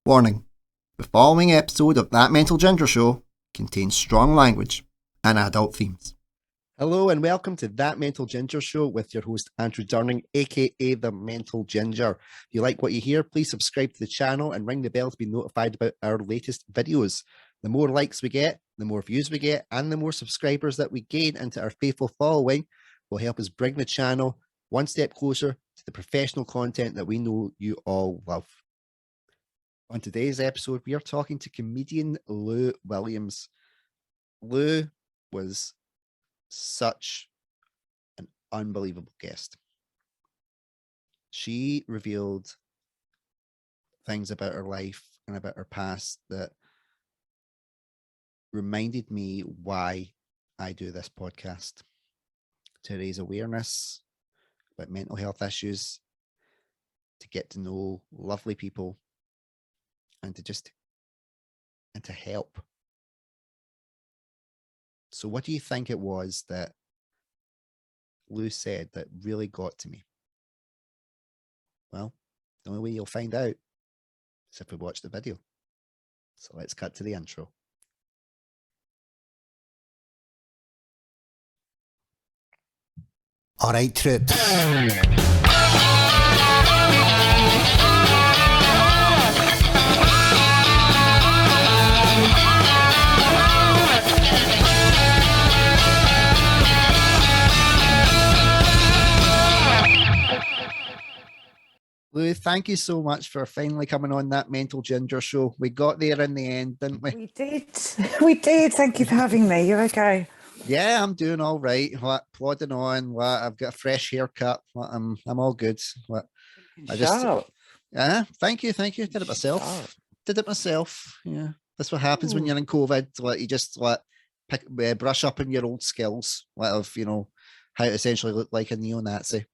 Warning: the following episode of That Mental Ginger Show contains strong language and adult themes. Hello and welcome to That Mental Ginger Show with your host Andrew Durning, aka The Mental Ginger. If you like what you hear, please subscribe to the channel and ring the bell to be notified about our latest videos. The more likes we get, the more views we get, and the more subscribers that we gain into our faithful following will help us bring the channel one step closer to the professional content that we know you all love. On today's episode, we are talking to comedian Lou Williams. Lou was such an unbelievable guest. She revealed things about her life and about her past that reminded me why I do this podcast, to raise awareness about mental health issues, to get to know lovely people, and to help. So what do you think it was that Lou said that really got to me? Well, the only way you'll find out is if we watch the video. So let's cut to the intro. All right, troops. Lou, thank you so much for finally coming on That Mental Ginger Show. We got there in the end, didn't we? We did. We did. Thank you for having me. You're okay? Yeah, I'm doing all right. Plodding on. I've got a fresh haircut. I'm all good. Thank you. Did it myself. Yeah, that's what happens when you're in COVID. You just brush up on your old skills, of how to essentially look like a neo-Nazi.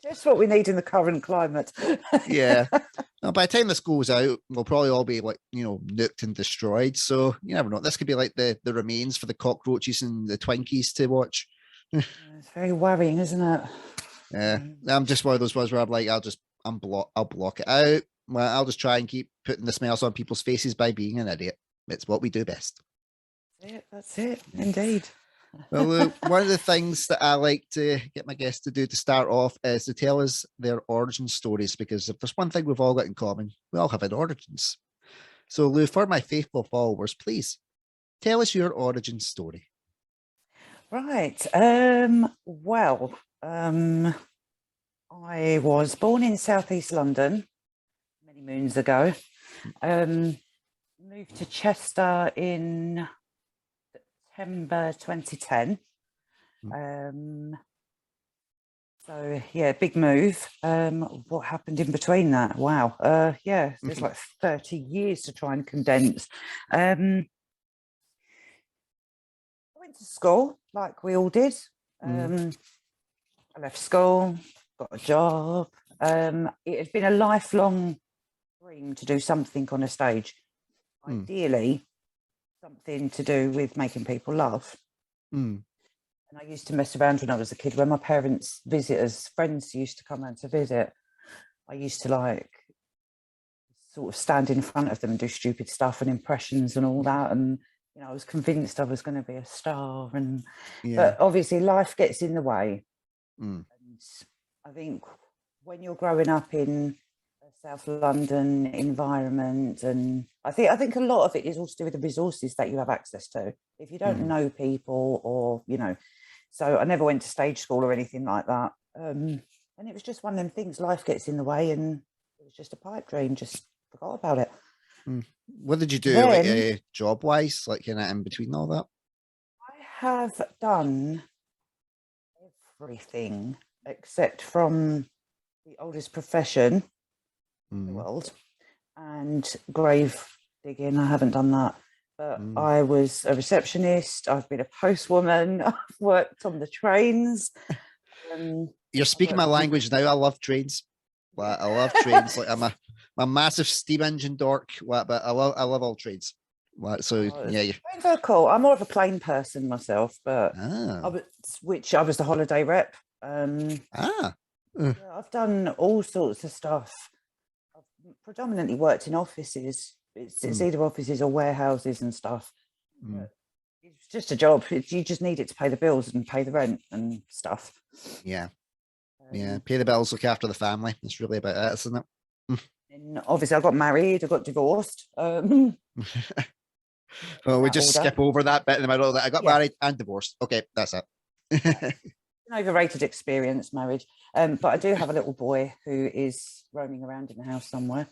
Just what we need in the current climate. Yeah. Now, by the time this goes out, we'll probably all be nuked and destroyed. So you never know. This could be like the remains for the cockroaches and the Twinkies to watch. It's very worrying, isn't it? Yeah. I'm just one of those ones where I'm like, I'll block it out. Well, I'll just try and keep putting the smiles on people's faces by being an idiot. It's what we do best. That's it. Indeed. Well, one of the things that I like to get my guests to do to start off is to tell us their origin stories, because if there's one thing we've all got in common, we all have an origins. So, Lou, for my faithful followers, please tell us your origin story. Right. I was born in southeast London many moons ago. Moved to Chester in September 2010. So yeah, big move. What happened in between that? Wow. There's like 30 years to try and condense. I went to school like we all did. I left school, got a job. It has been a lifelong dream to do something on a stage. Ideally, something to do with making people laugh. And I used to mess around when I was a kid. When my parents' friends used to come around to visit, I used to sort of stand in front of them and do stupid stuff and impressions and all that. And I was convinced I was going to be a star. But obviously life gets in the way. And I think when you're growing up in South London environment, and I think a lot of it is also to do with the resources that you have access to. If you don't know people, or so I never went to stage school or anything like that, and it was just one of them things. Life gets in the way, and it was just a pipe dream. Just forgot about it. What did you do job wise, in between all that? I have done everything except from the oldest profession in the world, and grave digging. I haven't done that, but I was a receptionist. I've been a postwoman. I've worked on the trains. You're speaking my language now. I love trains. I love trains. I'm a massive steam engine dork. But I love all trains. Trains are cool. I'm more of a plane person myself, but I was the holiday rep. I've done all sorts of stuff. predominantly worked in offices. It's either offices or warehouses and stuff. But it's just a job. You just need it to pay the bills and pay the rent and stuff. Yeah. Pay the bills, look after the family. It's really about that, isn't it? And obviously I got married, I got divorced. Well, we just skip over that bit in the middle that I got married and divorced. Okay, that's it. An overrated experience, marriage. But I do have a little boy who is roaming around in the house somewhere.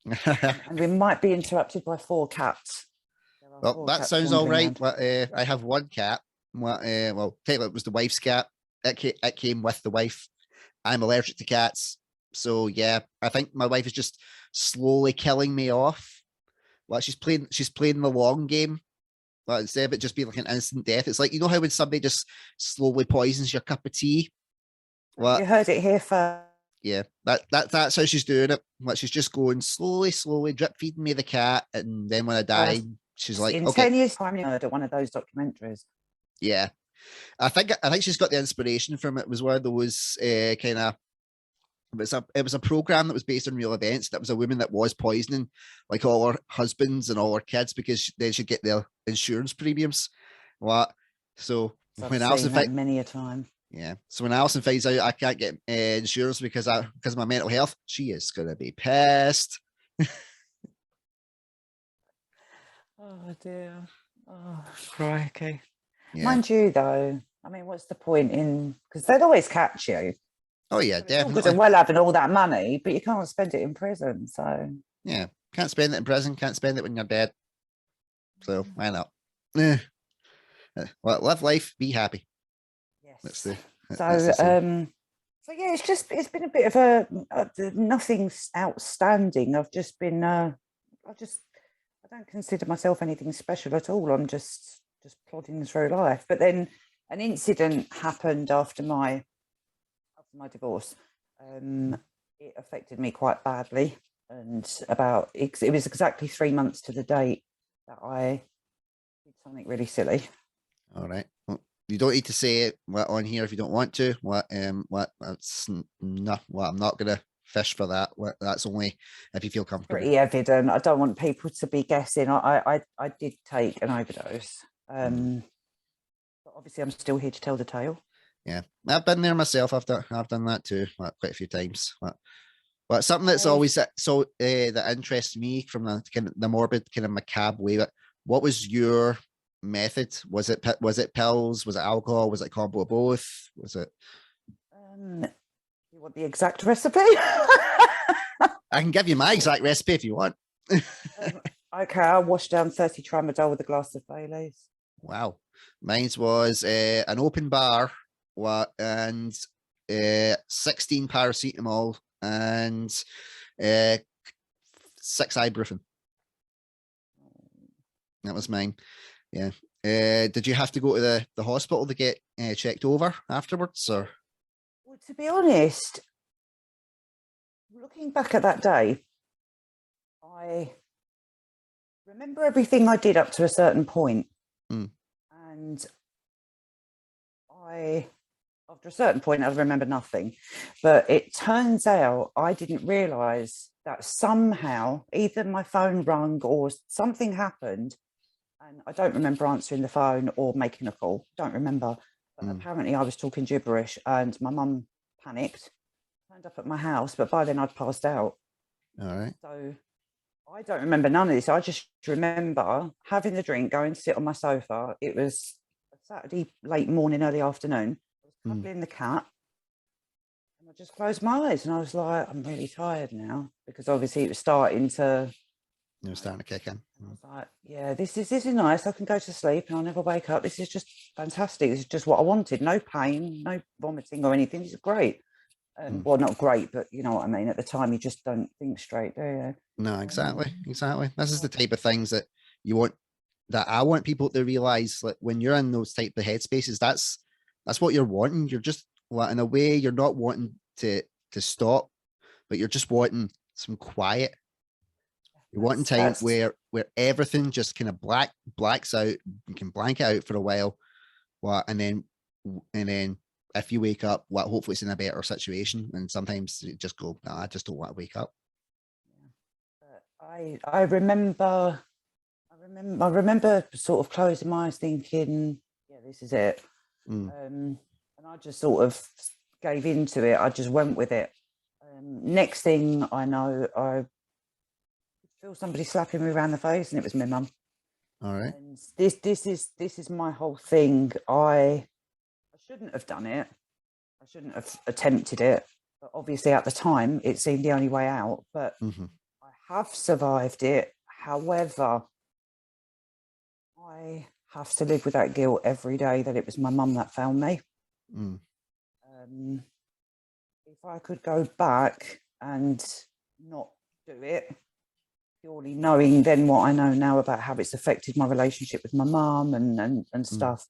And we might be interrupted by 4 cats. Well, that sounds all right. But, I have one cat. Well, technically it was the wife's cat. It came with the wife. I'm allergic to cats. So yeah, I think my wife is just slowly killing me off. Well, she's playing the long game. But instead of it just being like an instant death, it's like, you know how when somebody just slowly poisons your cup of tea? Well, you heard it here first. Yeah, that's how she's doing it. Like, she's just going slowly, drip feeding me the cat, and then when I die, she's like, in okay. 10 years' time, you heard one of those documentaries. Yeah, I think she's got the inspiration from it. It was one of those kind of. It was a program that was based on real events. That was a woman that was poisoning like all her husbands and all her kids because then she'd get their insurance premiums. What? So when Alison many a time. Yeah. So when Alison finds out I can't get insurance because of my mental health, she is gonna be pissed. Oh dear. Oh crikey. Yeah. Mind you, though, I mean, what's the point in, because they'd always catch you. Oh yeah, definitely. Good and well having all that money, but you can't spend it in prison. So yeah, can't spend it in prison. Can't spend it when you're dead. So why not? Well, live life, be happy. Yes. So yeah, it's been a bit of a nothing outstanding. I've just been I don't consider myself anything special at all. I'm just plodding through life. But then an incident happened after my divorce. It affected me quite badly, and it was exactly 3 months to the date that I did something really silly. All right. Well, you don't need to say it on here if you don't want to. I'm not gonna fish for that. That's only if you feel comfortable. Pretty evident. I don't want people to be guessing. I did take an overdose. But obviously I'm still here to tell the tale. Yeah, I've been there myself. I've done that too, quite a few times. But something that's always that interests me from the morbid kind of macabre way. But what was your method? Was it pills? Was it alcohol? Was it a combo of both? Was it? You want the exact recipe? I can give you my exact recipe if you want. Okay, I washed down 30 tramadol with a glass of Bailey's. Wow, mine was an open bar. And 16 paracetamol and 6 ibuprofen. That was mine. Yeah. Did you have to go to the hospital to get checked over afterwards, or? Well, to be honest, looking back at that day, I remember everything I did up to a certain point. And after a certain point, I remember nothing. But it turns out I didn't realise that somehow either my phone rang or something happened, and I don't remember answering the phone or making a call. Don't remember. But apparently I was talking gibberish, and my mum panicked, turned up at my house, but by then I'd passed out. All right. So I don't remember none of this. I just remember having the drink, going to sit on my sofa. It was a Saturday late morning, early afternoon. Cuddling the cat, and I just closed my eyes and I was like, I'm really tired now, because obviously it was starting to kick in. I was like, yeah, this is nice. I can go to sleep and I'll never wake up. This is just fantastic. This is just what I wanted. No pain, no vomiting or anything. This is great. Well, not great, but you know what I mean. At the time, you just don't think straight, do you? No, exactly. This is the type of things that I want people to realize. Like, when you're in those type of headspaces, that's what you're wanting. You're just, in a way, you're not wanting to stop, but you're just wanting some quiet. You're wanting time where everything just kind of blacks out. You can blank it out for a while, and then if you wake up, hopefully it's in a better situation. And sometimes you just go, no, I just don't want to wake up. I remember sort of closing my eyes thinking, yeah, this is it. And I just sort of gave into it. I just went with it. Next thing I know, I feel somebody slapping me around the face, and it was my mum. All right. And this is my whole thing. I shouldn't have done it. I shouldn't have attempted it. But obviously at the time it seemed the only way out. But I have survived it. However, I have to live with that guilt every day that it was my mum that found me. If I could go back and not do it, purely knowing then what I know now about how it's affected my relationship with my mum and stuff.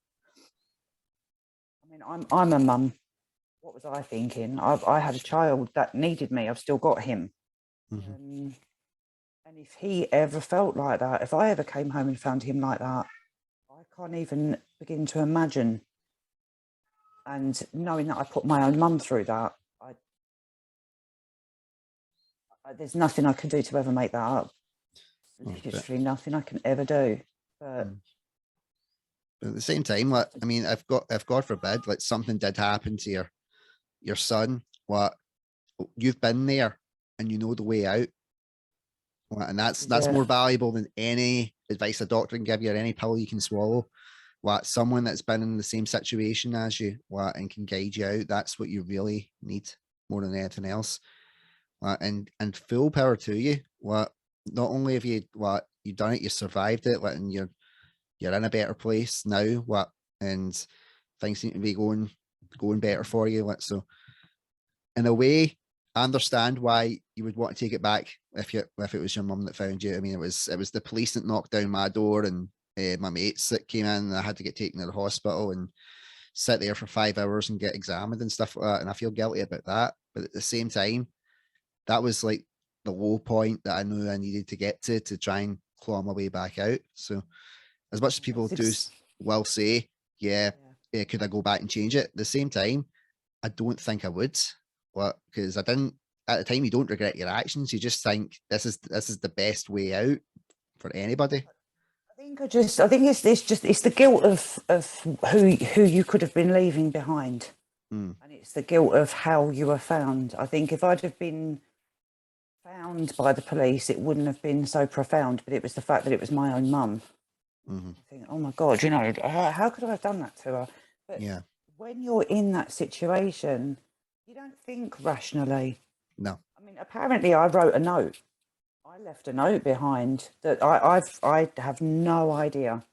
I mean, I'm a mum. What was I thinking? I had a child that needed me. I've still got him. And if he ever felt like that, if I ever came home and found him like that, I can't even begin to imagine. And knowing that I put my own mum through that, there's nothing I can do to ever make that up. Literally nothing I can ever do. But at the same time, like, I mean, if God forbid, like something did happen to your son, what, you've been there and you know the way out. And that's more valuable than any advice a doctor can give you or any pill you can swallow. What, someone that's been in the same situation as you, what, and can guide you out. That's what you really need more than anything else. And full power to you. What, not only have you you've done it, you survived it, and you're in a better place now. What, and things seem to be going better for you. So in a way, I understand why you would want to take it back if it was your mum that found you. I mean, it was the police that knocked down my door, and my mates that came in, and I had to get taken to the hospital and sit there for 5 hours and get examined and stuff like that. And I feel guilty about that. But at the same time, that was like the low point that I knew I needed to get to try and claw my way back out. So as much as people will say, could I go back and change it? At the same time, I don't think I would. Because I didn't at the time. You don't regret your actions. You just think this is the best way out for anybody. I think it's the guilt of who you could have been leaving behind, and it's the guilt of how you were found. I think if I'd have been found by the police, it wouldn't have been so profound. But it was the fact that it was my own mum. I think, oh my God, how could I have done that to her? But when you're in that situation, you don't think rationally. No. I mean, apparently I wrote a note. I left a note behind that I have no idea.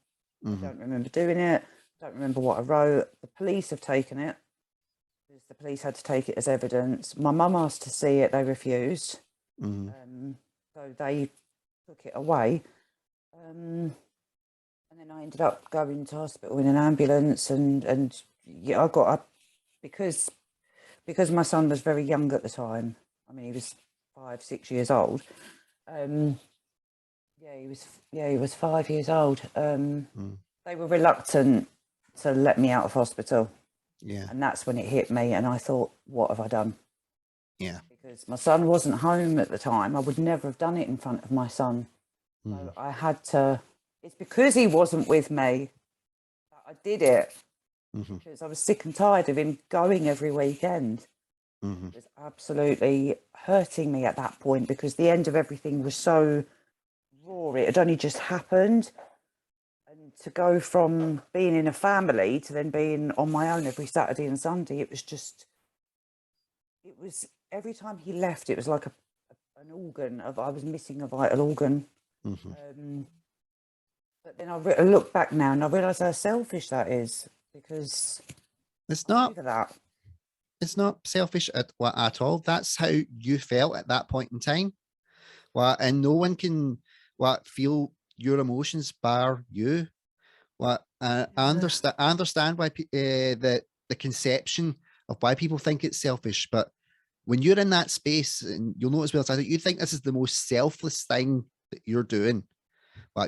I don't remember doing it. I don't remember what I wrote. The police have taken it. The police had to take it as evidence. My mum asked to see it. They refused. So they took it away. And then I ended up going to hospital in an ambulance, and I got up because my son was very young at the time. I mean, he was 5-6 years old. He was 5 years old. They were reluctant to let me out of hospital. And that's when it hit me, and I thought, what have I done? Because my son wasn't home at the time. I would never have done it in front of my son. So I had to. It's because he wasn't with me that I did it. Because I was sick and tired of him going every weekend. It was absolutely hurting me at that point, because the end of everything was so raw. It had only just happened. And to go from being in a family to then being on my own every Saturday and Sunday, it was every time he left, it was like an organ. I was missing a vital organ. But then I look back now and I realise how selfish that is, because it's not selfish at all. That's how you felt at that point in time. And no one can feel your emotions bar you. I understand why the conception of why people think it's selfish, but when you're in that space, and you'll notice well, you think this is the most selfless thing that you're doing.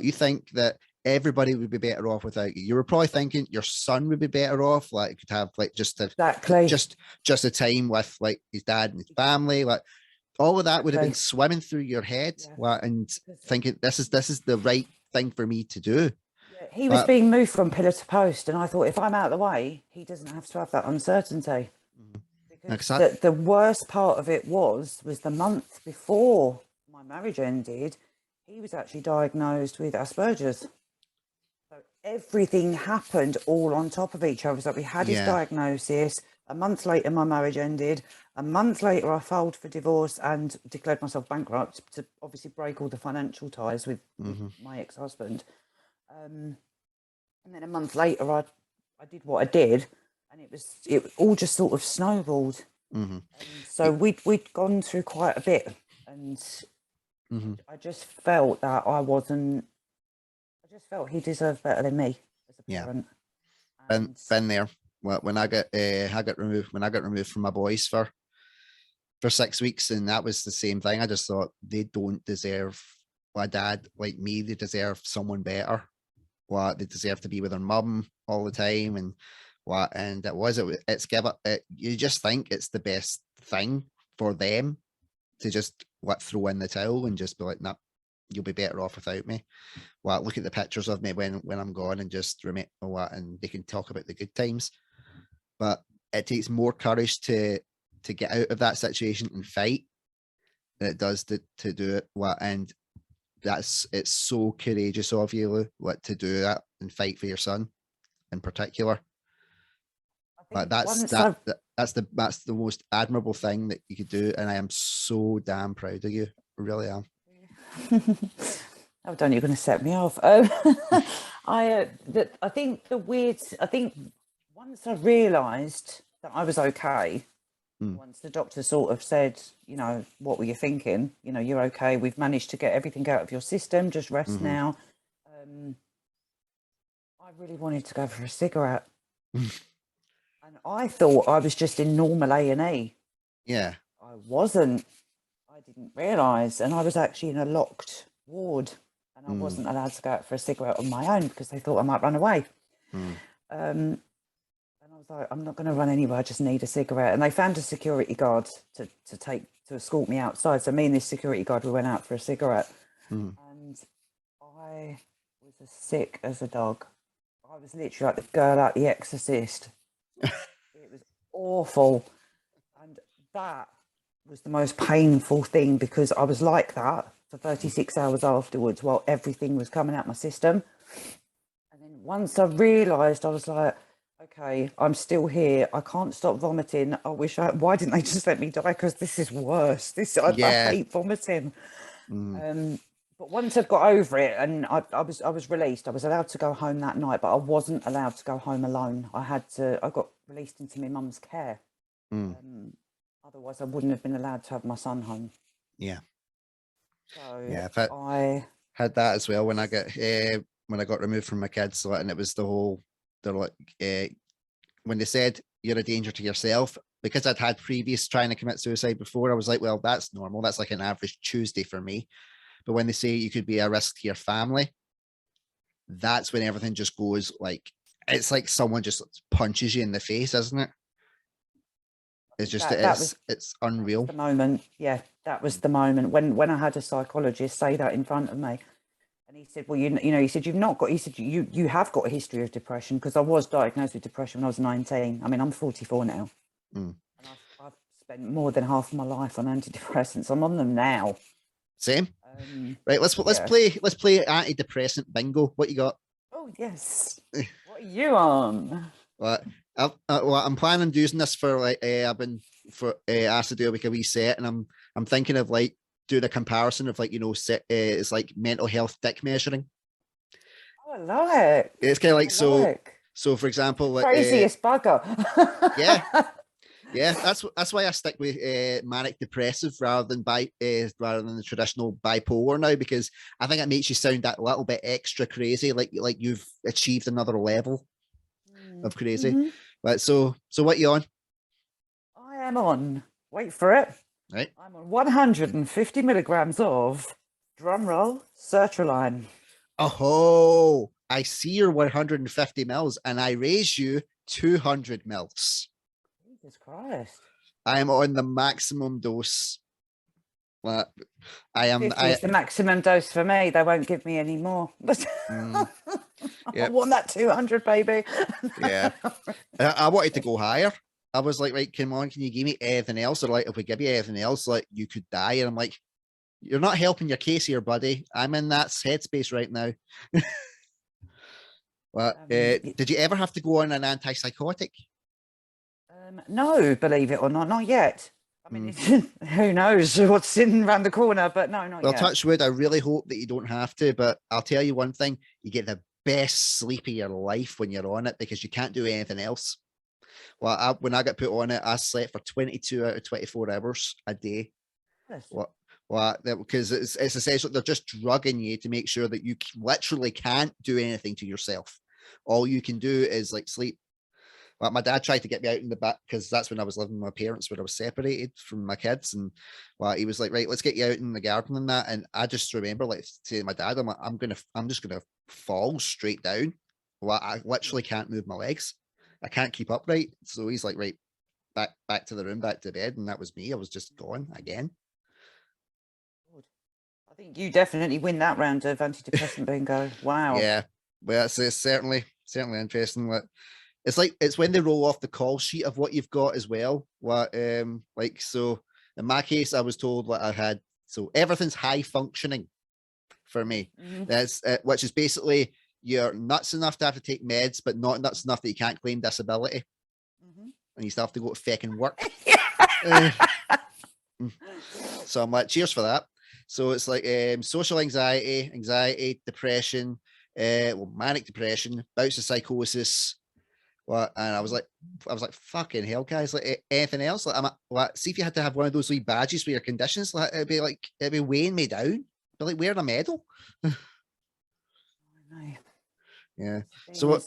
You think that everybody would be better off without you. You were probably thinking your son would be better off, could have just a time with his dad and his family. all of that would have been Exactly. swimming through your head, Yeah. and Because, thinking this is the right thing for me to do. yeah, he was But being moved from pillar to post, and I thought, if I'm out of the way, he doesn't have to have that uncertainty. Because because the worst part of it was the month before my marriage ended, he was actually diagnosed with Asperger's. So everything happened all on top of each other. So we had his yeah, diagnosis. A month later, my marriage ended. A month later, I filed for divorce and declared myself bankrupt to obviously break all the financial ties with my ex-husband. And then a month later, I did what I did, and it all just sort of snowballed. And so we'd gone through quite a bit, and I just felt that I wasn't. I just felt he deserved better than me as a yeah, parent. been there. When I got removed from my boys for 6 weeks, and that was the same thing. I just thought they don't deserve a dad like me. They deserve someone better. They deserve to be with their mum all the time, and it's give it. You just think it's the best thing for them to just throw in the towel and just be like, nah, you'll be better off without me. Look at the pictures of me when I'm gone, and just remember and they can talk about the good times. But it takes more courage to get out of that situation and fight than it does to do it. And it's so courageous of you, Lou, to do that and fight for your son in particular. But that's the most admirable thing that you could do, and I am so damn proud of you. I really am. Oh, don't, you're going to set me off. I think once I realised that I was okay, once the doctor sort of said, what were you thinking? You're okay. We've managed to get everything out of your system. Just rest now. I really wanted to go for a cigarette. And I thought I was just in normal A&E. Yeah. I wasn't. I didn't realise. And I was actually in a locked ward. And I wasn't allowed to go out for a cigarette on my own because they thought I might run away. And I was like, I'm not going to run anywhere. I just need a cigarette. And they found a security guard to escort me outside. So me and this security guard, we went out for a cigarette. And I was as sick as a dog. I was literally like the girl out The Exorcist. It was awful. And that was the most painful thing, because I was like that for 36 hours afterwards while everything was coming out my system. And then once I realised, I was like, okay, I'm still here. I can't stop vomiting. Why didn't they just let me die? Because this is worse. I hate vomiting. But once I got over it, and I was released, I was allowed to go home that night, but I wasn't allowed to go home alone. I got released into my mum's care. Otherwise I wouldn't have been allowed to have my son home. Yeah. So yeah, I had that as well when I got removed from my kids, and it was they're like, when they said you're a danger to yourself, because I'd had previous trying to commit suicide before, I was like, well, that's normal. That's like an average Tuesday for me. But when they say you could be a risk to your family, that's when everything just goes like, it's like someone just punches you in the face, isn't it? It's just, it's unreal. The moment, yeah, that was the moment when I had a psychologist say that in front of me. And he said, well, he said, you have got a history of depression, because I was diagnosed with depression when I was 19. I mean, I'm 44 now. And I've spent more than half of my life on antidepressants. I'm on them now. Same. Right, let's play antidepressant bingo. What you got? Oh, yes. What are you on? I'm planning on using this for I've been asked to do like a wee set, and I'm thinking of like doing a comparison of it's like mental health dick measuring. Oh, I like. It's kind of like so for example, like craziest bugger. yeah, that's why I stick with manic depressive rather than the traditional bipolar now, because I think it makes you sound that little bit extra crazy, like you've achieved another level of crazy. But so what you on? I am on, wait for it, right, I'm on 150 milligrams of, drum roll, sertraline. Oh, I see your 150 mils, and I raise you 200 mils. Jesus Christ. I am on the maximum dose. Well, I am. 50 is the maximum dose for me. They won't give me any more. Mm, I yep. want that 200, baby. Yeah. I wanted to go higher. I was like, right, come on, can you give me anything else? Or like, if we give you anything else, like you could die. And I'm like, you're not helping your case here, buddy. I'm in that headspace right now. Well, did you ever have to go on an antipsychotic? No, believe it or not, not yet. I mean, who knows what's in around the corner, but no, not Well, yet. touch wood, I really hope that you don't have to, but I'll tell you one thing, you get the best sleep of your life when you're on it because you can't do anything else. Well, when I got put on it, I slept for 22 out of 24 hours a day. Yes. Because it's essentially they're just drugging you to make sure that you literally can't do anything to yourself. All you can do is like sleep. Well, my dad tried to get me out in the back because that's when I was living with my parents, when I was separated from my kids. And well, he was like, right, let's get you out in the garden and that. And I just remember like saying to my dad, I'm like, I'm just gonna fall straight down. Well, I literally can't move my legs. I can't keep upright. So he's like, right, back to the room, back to bed. And that was me. I was just gone again. I think you definitely win that round of antidepressant bingo. Wow. Yeah. Well, it's certainly interesting. It's when they roll off the call sheet of what you've got as well. Like, so in my case, I was told what I had. So everything's high functioning for me. That's which is basically you're nuts enough to have to take meds, but not nuts enough that you can't claim disability, and you still have to go to feckin' work. So I'm like, cheers for that. So it's like social anxiety, depression, manic depression, bouts of psychosis. And I was like, fucking hell, guys! Like anything else? Like, see if you had to have one of those wee badges for your conditions, like it'd be weighing me down. But like wearing a medal. Yeah. So what?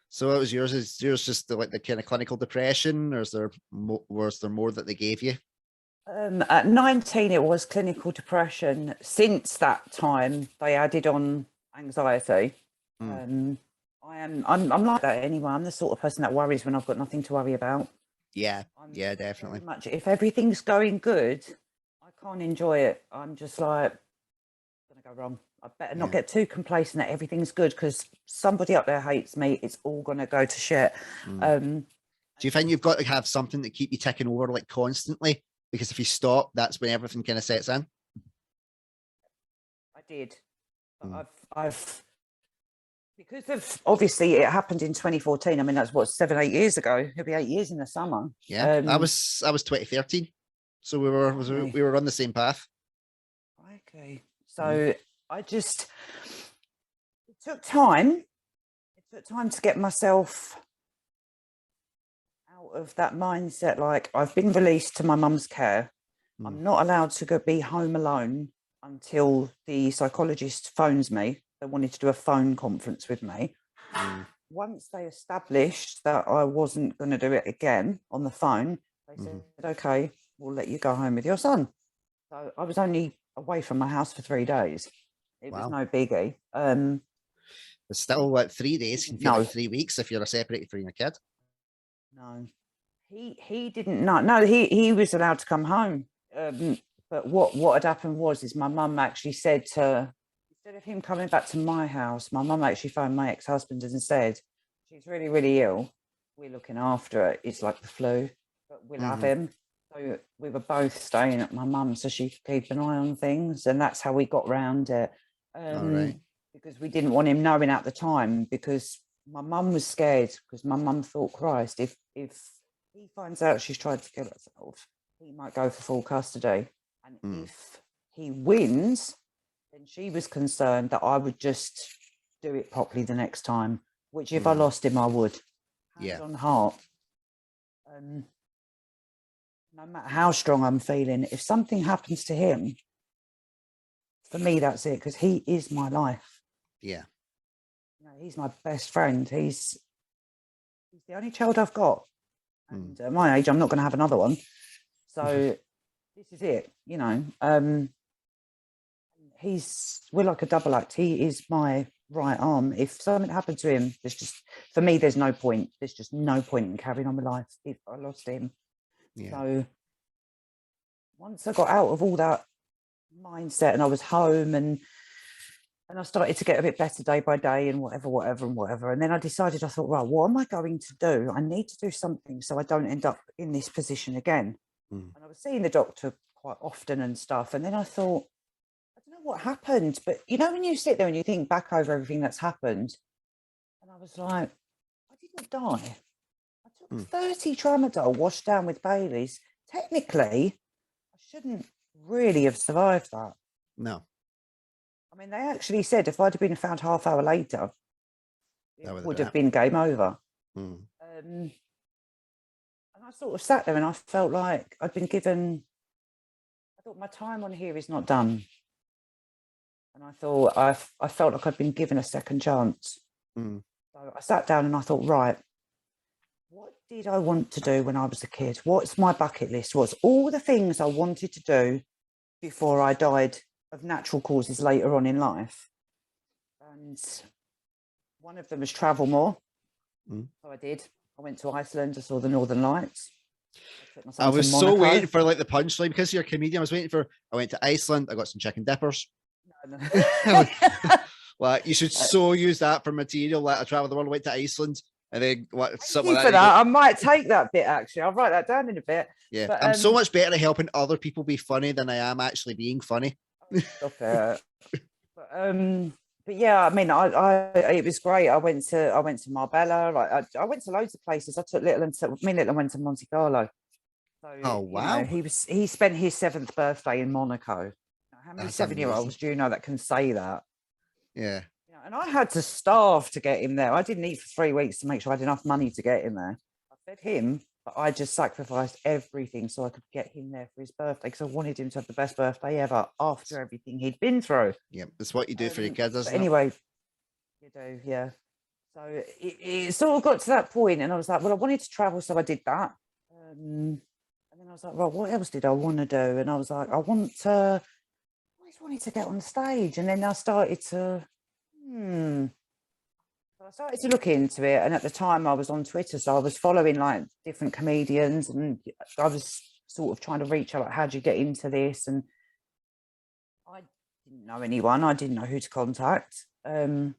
So what was yours? Is yours just the kind of clinical depression, or was there more that they gave you? At 19, it was clinical depression. Since that time, they added on anxiety. I'm like that anyway. I'm the sort of person that worries when I've got nothing to worry about. Yeah, definitely. Much if everything's going good, I can't enjoy it. I'm just like, it's gonna go wrong. I better not get too complacent that everything's good because somebody up there hates me. It's all gonna go to shit. Do you think you've got to have something to keep you ticking over like constantly? Because if you stop, that's when everything kind of sets in. I did. I've because of obviously it happened in 2014. I mean, that's what 7-8 years ago. It'll be 8 years in the summer. Yeah, I was 2013, so we were on the same path. Okay, so it took time. It took time to get myself out of that mindset. Like, I've been released to my mum's care. I'm not allowed to go be home alone until the psychologist phones me. They wanted to do a phone conference with me. Once they established that I wasn't going to do it again on the phone, they said, okay, we'll let you go home with your son. So I was only away from my house for 3 days. It was no biggie. It's still what 3 days can feel like 3 weeks if you're separated from your kid. No, he didn't know. No, he was allowed to come home. But what had happened is my mum actually said to, instead of him coming back to my house, my mum actually phoned my ex-husband and said, she's really, really ill. We're looking after her. It's like the flu, but we'll have him. So we were both staying at my mum's so she could keep an eye on things. And that's how we got round it. Because we didn't want him knowing at the time, because my mum was scared, because my mum thought, Christ, if he finds out she's tried to kill herself, he might go for full custody. And if he wins, then she was concerned that I would just do it properly the next time, which if I lost him, I would. Hand on heart. No matter how strong I'm feeling, if something happens to him, for me, that's it, because he is my life. Yeah. You know, he's my best friend. He's the only child I've got. And at my age, I'm not going to have another one. So this is it, you know. We're like a double act. He is my right arm. If something happened to him, for me, there's no point. There's just no point in carrying on my life if I lost him. Yeah. So once I got out of all that mindset, and I was home, and I started to get a bit better day by day, and whatever. And then I decided, I thought, right, what am I going to do? I need to do something so I don't end up in this position again. And I was seeing the doctor quite often and stuff. And then I thought, I don't know what happened, but you know, when you sit there and you think back over everything that's happened, and I was like, I didn't die. I took 30 tramadol washed down with Bailey's. Technically, I shouldn't really have survived that. No. I mean, they actually said if I'd have been found half hour later, it would have been game over. And I sort of sat there and I felt like I'd been given, I thought my time on here is not done. And I thought I felt like I'd been given a second chance. So I sat down and I thought, right, what did I want to do when I was a kid? What's my bucket list? What's all the things I wanted to do before I died of natural causes later on in life? And one of them was travel more. So I did. I went to Iceland. I saw the Northern Lights. I was so waiting for like the punchline because you're a comedian. I went to Iceland. I got some chicken dippers. No. Like, you should so use that for material. Like, I traveled the world, went to Iceland, and then what? Something Thank you for that. I might take that bit actually. I'll write that down in a bit. Yeah, but, I'm so much better at helping other people be funny than I am actually being funny. Stop it. But yeah, I mean, it was great. I went to Marbella. Like I went to loads of places. I took Little went to Monte Carlo. So, oh wow! You know, he spent his 7th birthday in Monaco. How many 7-year-olds do you know that can say that? Yeah. You know, and I had to starve to get him there. I didn't eat for 3 weeks to make sure I had enough money to get him there. I fed him, but I just sacrificed everything so I could get him there for his birthday because I wanted him to have the best birthday ever after everything he'd been through. Yeah, that's what you do for your kids, isn't it? Anyway, you do, yeah. So it sort of got to that point, and I was like, well, I wanted to travel, so I did that. And then I was like, well, what else did I want to do? And I was like, I always wanted to get on stage. And then I started to, I started to look into it. And at the time I was on Twitter, so I was following like different comedians, and I was sort of trying to reach out, like, how do you get into this? And I didn't know anyone. I didn't know who to contact. And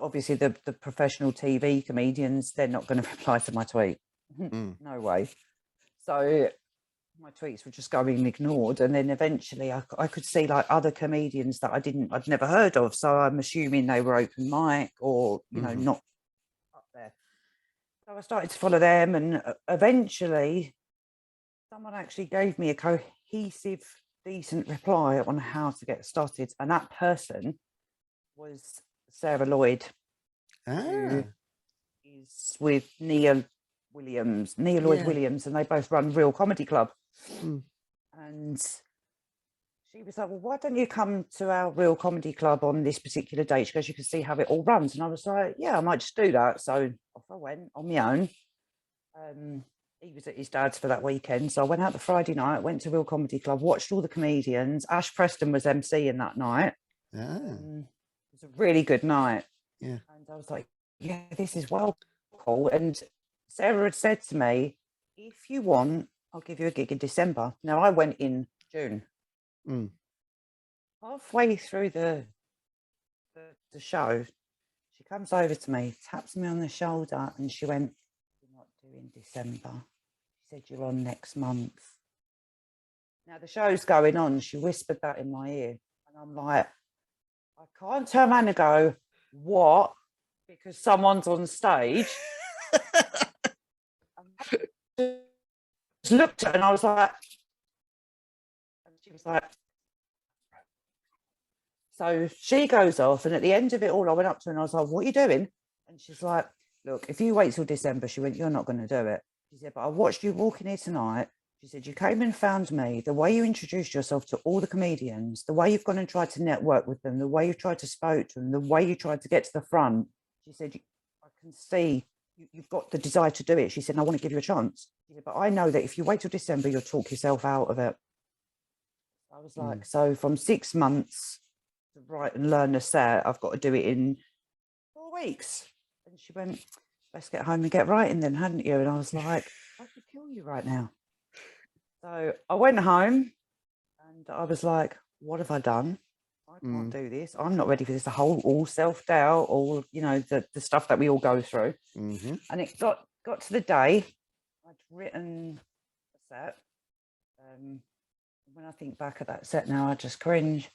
obviously the professional TV comedians, they're not going to reply to my tweet. No way. So my tweets were just going ignored, and then eventually I could see like other comedians that I'd never heard of, so I'm assuming they were open mic or you know not up there. So I started to follow them, and eventually someone actually gave me a cohesive, decent reply on how to get started, and that person was Sarah Lloyd, who is with Nia Lloyd Williams, and they both run Real Comedy Club. And she was like, well, why don't you come to our Real Comedy Club on this particular date? She goes, you can see how it all runs. And I was like, yeah, I might just do that. So off I went on my own. He was at his dad's for that weekend, so I went out the Friday night, went to Real Comedy Club, watched all the comedians. Ash Preston was emceeing that night. It was a really good night. And I was like, yeah, this is well cool. And Sarah had said to me, if you want, I'll give you a gig in December. Now, I went in June. Halfway through the show, she comes over to me, taps me on the shoulder, and she went, you're not doing December. She said, you're on next month. Now, the show's going on. She whispered that in my ear. And I'm like, I can't turn around and go, what? Because someone's on stage. Looked at her and I was like, and she was like, so she goes off, and at the end of it all I went up to her and I was like, what are you doing? And she's like, look, if you wait till December, she went, you're not going to do it. She said, but I watched you walking here tonight. She said, you came and found me, the way you introduced yourself to all the comedians, the way you've gone and tried to network with them, the way you've tried to spoke to them, the way you tried to get to the front. She said, I can see you've got the desire to do it. She said, and I want to give you a chance. She said, but I know that if you wait till December, you'll talk yourself out of it. I was like, so from 6 months to write and learn a set, I've got to do it in 4 weeks. And she went, let's get home and get writing then, hadn't you? And I was like, I could kill you right now. So I went home And I was like, what have I done? I can't do this. I'm not ready for this. All self-doubt, all, you know, the stuff that we all go through. And it got to the day I'd written a set. When I think back at that set now, I just cringe.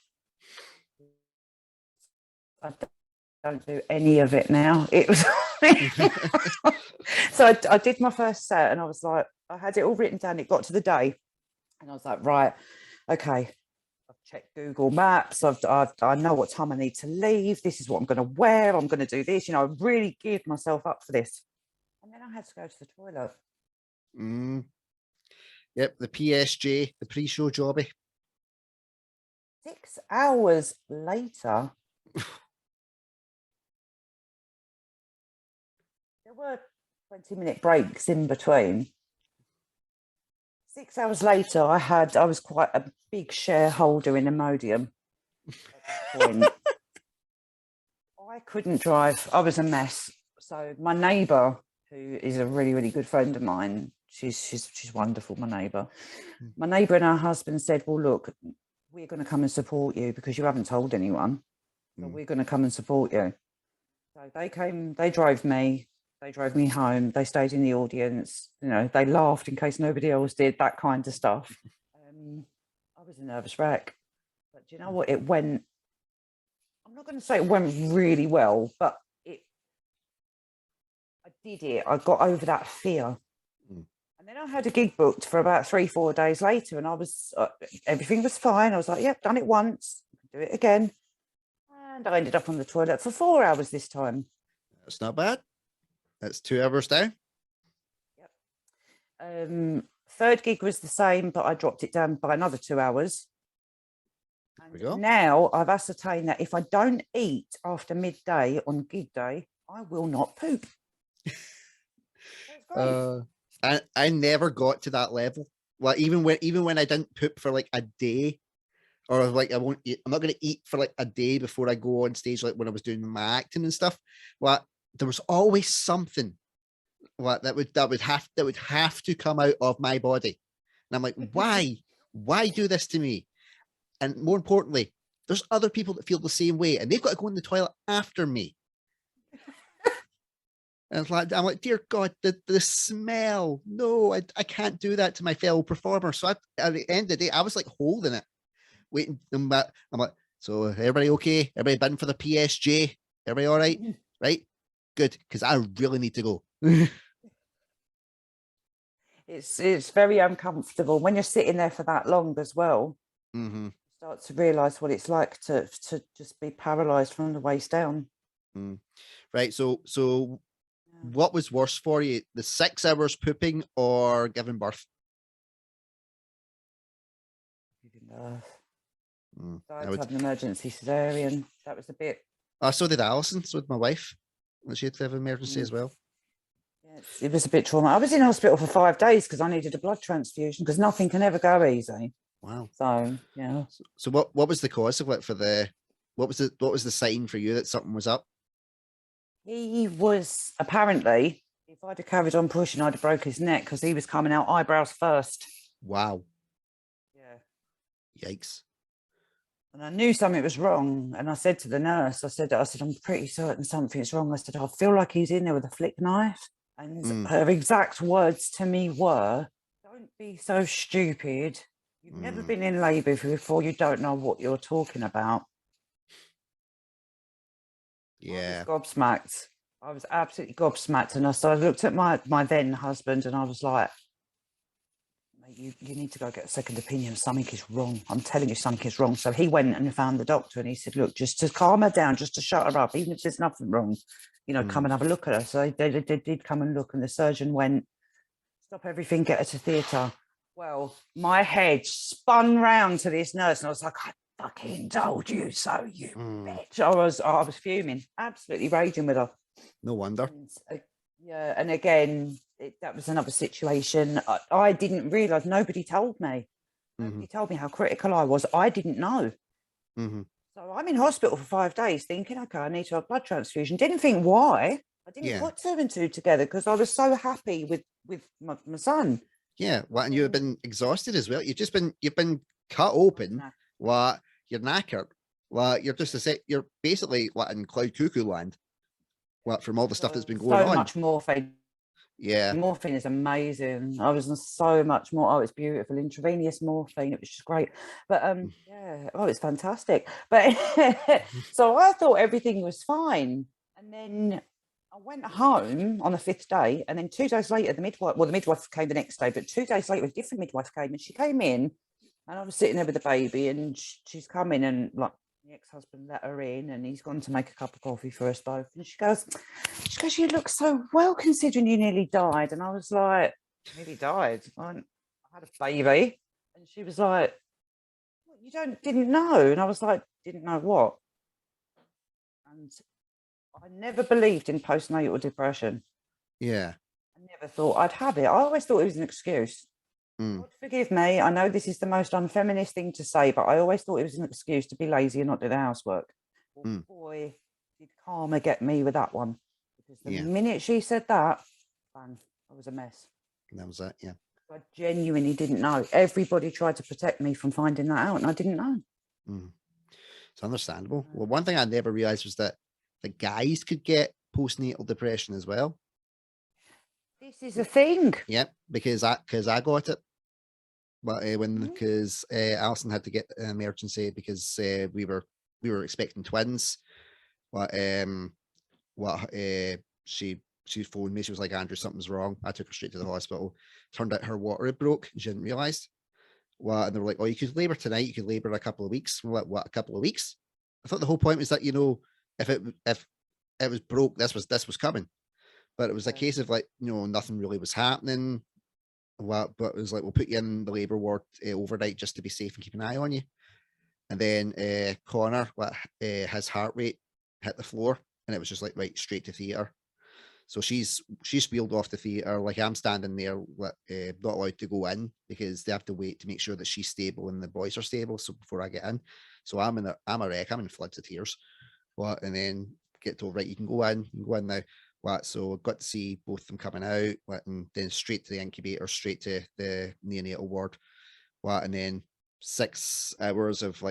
I don't do any of it now. It was so I did my first set, and I was like, I had it all written down. It got to the day, and I was like, right, okay. I've checked Google Maps. I know what time I need to leave. This is what I'm going to wear. I'm going to do this. You know, I really geared myself up for this, and then I had to go to the toilet. Yep, the PSJ, the pre-show jobby. 6 hours later, there were 20-minute breaks in between. 6 hours later, I was quite a big shareholder in Imodium at that point. I couldn't drive. I was a mess. So my neighbour, who is a really, really good friend of mine, she's wonderful, my neighbour. My neighbour and her husband said, well, look, we're going to come and support you because you haven't told anyone. So we're going to come and support you. So they came, they drove me home. They stayed in the audience. You know, they laughed in case nobody else did, that kind of stuff. I was a nervous wreck. But do you know what? It went, I'm not going to say it went really well, but I did it. I got over that fear. And then I had a gig booked for about 3-4 days later, and I was, everything was fine. I was like, yep, done it once, do it again. And I ended up on the toilet for 4 hours this time. That's not bad. That's 2 hours down. Yep. Third gig was the same, but I dropped it down by another 2 hours. And now I've ascertained that if I don't eat after midday on gig day, I will not poop. I never got to that level. Like even when I didn't poop for like a day, or like I won't eat, I'm not going to eat for like a day before I go on stage. Like when I was doing my acting and stuff, well, there was always something that would have to come out of my body, and I'm like, why do this to me? And more importantly, there's other people that feel the same way, and they've got to go in the toilet after me. And I'm like, dear God, the smell. No, I can't do that to my fellow performer. So at the end of the day, I was like holding it, waiting. I'm like, so everybody okay? Everybody been for the PSJ? Everybody all right? Right? Good, because I really need to go. It's very uncomfortable when you're sitting there for that long as well. You start to realise what it's like to just be paralysed from the waist down. Right. So what was worse for you, the 6 hours pooping or giving birth? Giving birth. I had to have an emergency cesarean. That was a bit. So did Allisons. So did my wife. She had to have an emergency as well. Yeah, it was a bit trauma. I was in hospital for 5 days because I needed a blood transfusion because nothing can ever go easy. Wow. So yeah. So what was the cause of it for the? What was the sign for you that something was up? He was apparently, if I'd have carried on pushing, I'd have broke his neck because he was coming out eyebrows first. Wow. Yeah. Yikes. And I knew something was wrong. And I said to the nurse, I said, I'm pretty certain something's wrong. I said, I feel like he's in there with a flick knife. And her exact words to me were, don't be so stupid. You've never been in labour before. You don't know what you're talking about. Yeah. I was gobsmacked. I was absolutely gobsmacked. And I looked at my then husband and I was like, mate, you need to go get a second opinion. Something is wrong. I'm telling you, something is wrong. So he went and found the doctor and he said, look, just to calm her down, just to shut her up, even if there's nothing wrong, you know, come and have a look at her. So they did come and look, and the surgeon went, stop everything, get her to theatre. Well, my head spun round to this nurse and I was like, I fucking told you so, you bitch. I was fuming, absolutely raging with her. No wonder. Yeah, and again, that was another situation. I didn't realise, nobody told me. Nobody told me how critical I was. I didn't know. So I'm in hospital for 5 days thinking, okay, I need to have a blood transfusion. Didn't think why. I didn't put 2 and 2 together because I was so happy with my son. Yeah, well, and you've been exhausted as well. You've been cut I was open, knackered. like you're knackered, like you're just you're basically like in cloud cuckoo land, like from all the stuff that's been going So on. much morphine. Yeah. Morphine is amazing. I was on so much more. Oh, it's beautiful. Intravenous morphine. It was just great. But yeah, oh, it's fantastic. But so I thought everything was fine. And then I went home on the 5th day. And then 2 days later, the midwife came the next day, but 2 days later, a different midwife came, and she came in, and I was sitting there with the baby, and she's come in, and like, the ex-husband let her in, and he's gone to make a cup of coffee for us both. And she goes, you look so well considering you nearly died. And I was like, nearly died? I had a baby. And she was like, what, you didn't know? And I was like, didn't know what? And I never believed in postnatal depression. Yeah. I never thought I'd have it. I always thought it was an excuse. God forgive me. I know this is the most unfeminist thing to say, but I always thought it was an excuse to be lazy and not do the housework. Well, boy, did karma get me with that one. Because the minute she said that, bang, I was a mess. That was it, yeah. I genuinely didn't know. Everybody tried to protect me from finding that out, and I didn't know. It's understandable. Well, one thing I never realized was that the guys could get postnatal depression as well. This is a thing. Yep, because I got it. But because Alison had to get an emergency because we were expecting twins. But she phoned me. She was like, Andrew, something's wrong. I took her straight to the hospital. Turned out her water had broke. She didn't realize. Well, and they were like, oh, you could labor tonight. You could labor in a couple of weeks. We're like, what, a couple of weeks? I thought the whole point was that, if it was broke, this was coming. But it was a case of like, nothing really was happening. But it was like, we'll put you in the labor ward overnight just to be safe and keep an eye on you. And then Connor, his heart rate hit the floor, and it was just like, right, straight to theatre. So she's wheeled off the theatre. Like, I'm standing there, not allowed to go in because they have to wait to make sure that she's stable and the boys are stable. So before I get in, so I'm a wreck. I'm in floods of tears. And then get told, right, you can go in now. So got to see both of them coming out, and then straight to the incubator, straight to the neonatal ward. And then 6 hours of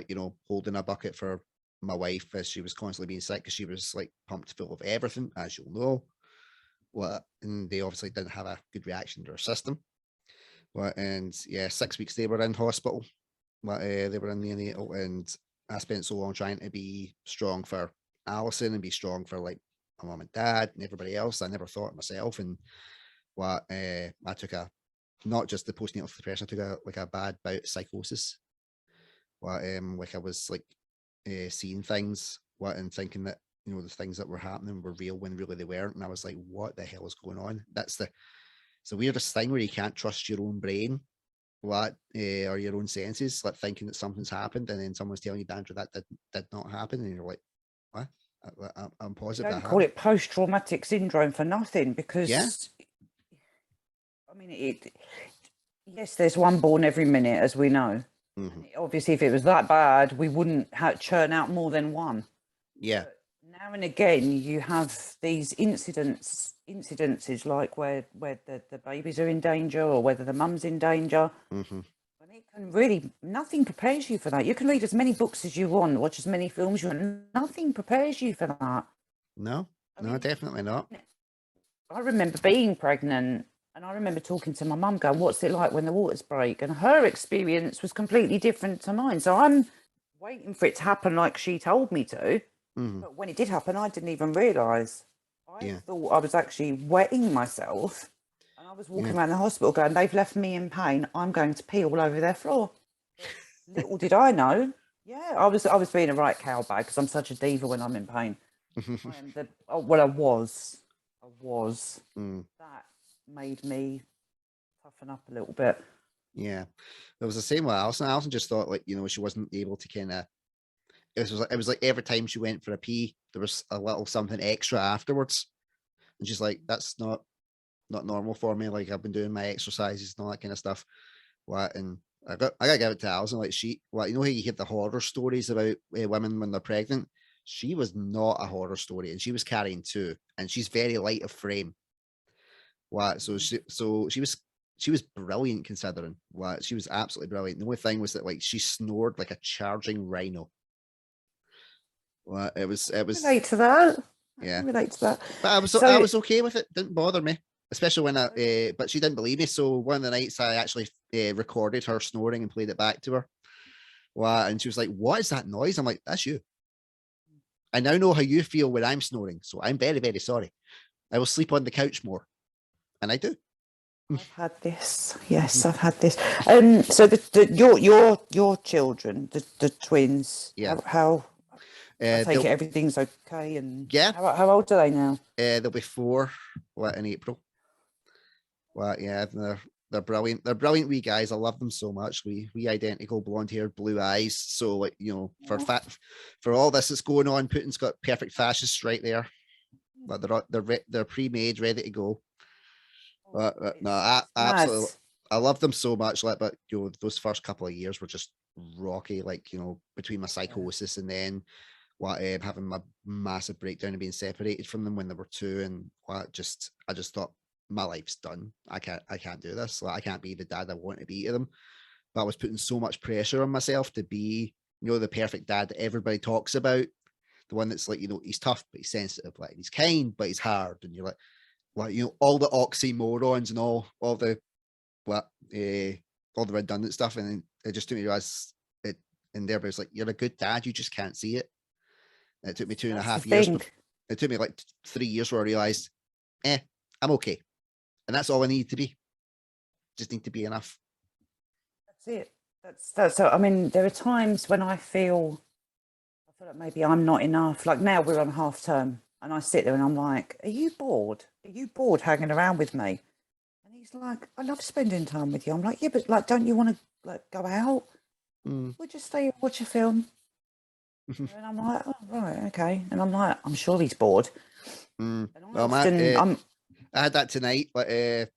holding a bucket for my wife as she was constantly being sick because she was like pumped full of everything, as you'll know. And they obviously didn't have a good reaction to her system. And yeah, 6 weeks they were in hospital. They were in neonatal, and I spent so long trying to be strong for Alison and be strong for like my mom and dad and everybody else. I never thought of myself. And I took not just the postnatal depression, I took a bad bout of psychosis. Like I was like seeing things and thinking that the things that were happening were real when really they weren't. And I was like, what the hell is going on? It's the weirdest thing where you can't trust your own brain, or your own senses, like thinking that something's happened, and then someone's telling you, Andrew, that did not happen, and you're like, what? I'm positive. They don't call it post-traumatic syndrome for nothing, because I mean, yes, there's one born every minute, as we know. Obviously, if it was that bad, we wouldn't churn out more than one. Yeah. But now and again, you have these incidences like where the babies are in danger, or whether the mum's in danger. And it can really, nothing prepares you for that. You can read as many books as you want, watch as many films you want, nothing prepares you for that. No, definitely not. I remember being pregnant, and I remember talking to my mum going, what's it like when the waters break? And her experience was completely different to mine. So I'm waiting for it to happen like she told me to. But when it did happen, I didn't even realise. I thought I was actually wetting myself. And I was walking around the hospital going, they've left me in pain. I'm going to pee all over their floor. But little did I know. Yeah, I was being a right cowbag because I'm such a diva when I'm in pain. I was. That made me toughen up a little bit. Yeah, it was the same with Alison. Alison just thought, like, she wasn't able to kind of. It was like every time she went for a pee, there was a little something extra afterwards, and she's like, "That's not normal for me. Like, I've been doing my exercises and all that kind of stuff." And I gotta give it to Alison. Like, how you hear the horror stories about women when they're pregnant. She was not a horror story, and she was carrying 2, and she's very light of frame. So she was brilliant considering. Like, she was absolutely brilliant. The only thing was that, like, she snored like a charging rhino. Well, it was Relate to that. yeah. I can relate to that. But I was okay with it. Didn't bother me, especially when but she didn't believe me. So one of the nights I actually recorded her snoring and played it back to her. Well, and she was like, "What is that noise?" I'm like, "That's you. I now know how you feel when I'm snoring. So I'm very, very sorry. I will sleep on the couch more," and I do. I've had this. Yes, I've had this. So your children, the twins. Yeah. How I take it they'll- everything's okay, and Yeah. How old are they now? They'll be 4 in April. Well, yeah, they're brilliant. They're brilliant wee guys. I love them so much. We identical, blonde hair, blue eyes. So, like, you know, for all this that's going on, Putin's got perfect fascists right there. But they're pre-made, ready to go. But no, I absolutely, I love them so much. Like, but you know, those first couple of years were just rocky. Like, you know, between my psychosis and then having my massive breakdown and being separated from them when they were 2, and I just thought, my life's done. I can't do this. Like, I can't be the dad I want to be to them. But I was putting so much pressure on myself to be, you know, the perfect dad that everybody talks about. The one that's like, you know, he's tough, but he's sensitive. Like, he's kind, but he's hard. And you're like, you know, all the oxymorons and all the redundant stuff. And then it just took me to realize it, and everybody's like, you're a good dad. You just can't see it. And it took me 2.5 years. It took me like 3 years where I realized, I'm okay. And that's all I need to be. Just need to be enough. That's it. That's so. I mean, there are times when I feel like maybe I'm not enough. Like now we're on half term, and I sit there and I'm like, "Are you bored? Are you bored hanging around with me?" And he's like, "I love spending time with you." I'm like, "Yeah, but like, don't you want to like go out? We'll just stay and watch a film." And I'm like, "Oh, right, okay." And I'm like, "I'm sure he's bored." And I had that tonight. Like,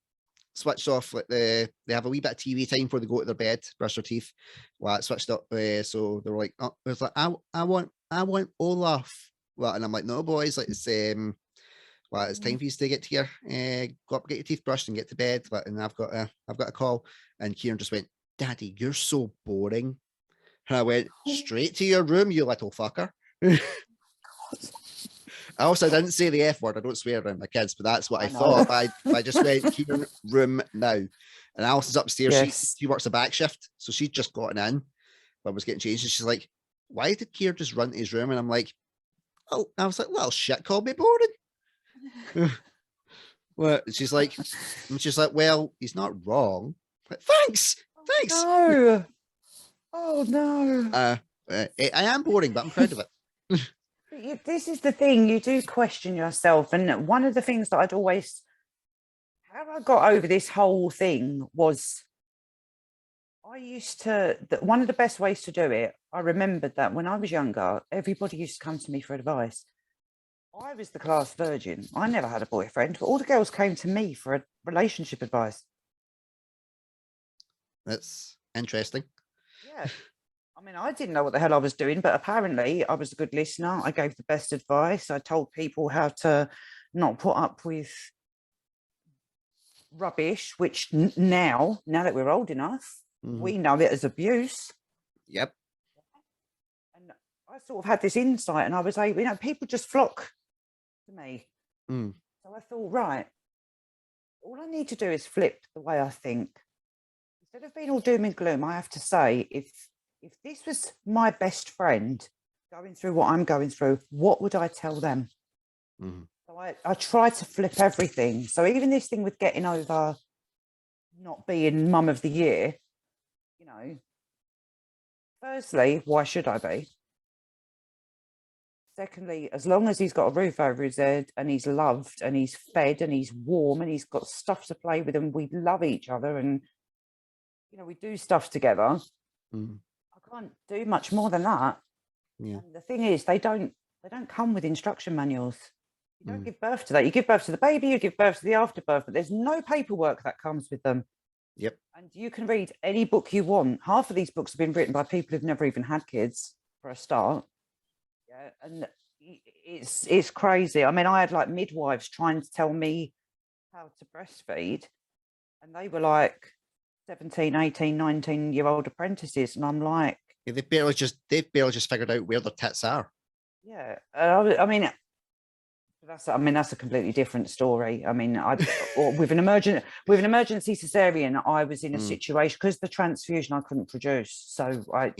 switched off. Like, they have a wee bit of TV time before they go to their bed, brush their teeth. Well, it switched up. So they were like, "Oh," it was like, I want Olaf." Well, and I'm like, "No, boys. Like, it's time for you to get to your go up, get your teeth brushed, and get to bed." And I've got a call. And Kieran just went, "Daddy, you're so boring." And I went, "Straight to your room, you little fucker." I also didn't say the F word. I don't swear around my kids, but that's what I thought. I just went, "Kieran, room now." And Alison's upstairs. Yes. She works a back shift, so she'd just gotten in. I was getting changed, and she's like, "Why did Kieran just run to his room?" And I'm like, "Oh," I was like, "Well, shit, call me boring." Well, she's like, "Well, he's not wrong." Like, thanks. No. Oh no. I am boring, but I'm proud of it. This is the thing, you do question yourself. And one of the things that how I got over this whole thing was one of the best ways to do it, I remembered that when I was younger, everybody used to come to me for advice. I was the class virgin. I never had a boyfriend, but all the girls came to me for a relationship advice. That's interesting. Yeah. I mean, I didn't know what the hell I was doing, but apparently I was a good listener. I gave the best advice. I told people how to not put up with rubbish, which now that we're old enough, we know it as abuse. Yep. And I sort of had this insight, and I was able, people just flock to me. So I thought, right, all I need to do is flip the way I think. Instead of being all doom and gloom, I have to say, if this was my best friend going through what I'm going through, what would I tell them? So I try to flip everything. So even this thing with getting over not being mum of the year, firstly, why should I be? Secondly, as long as he's got a roof over his head and he's loved and he's fed and he's warm and he's got stuff to play with and we love each other and, we do stuff together, I can't do much more than that. Yeah. And the thing is, they don't come with instruction manuals. You don't give birth to that. You give birth to the baby, you give birth to the afterbirth, but there's no paperwork that comes with them. Yep. And you can read any book you want. Half of these books have been written by people who've never even had kids, for a start. Yeah, and it's crazy. I mean, I had like midwives trying to tell me how to breastfeed, And they were like 17, 18, 19-year-old apprentices. And I'm like, Yeah, they've barely just figured out where their tits are. yeah. I mean, that's a completely different story. I mean, with an emergency cesarean, I was in a situation because the transfusion I couldn't produce, so I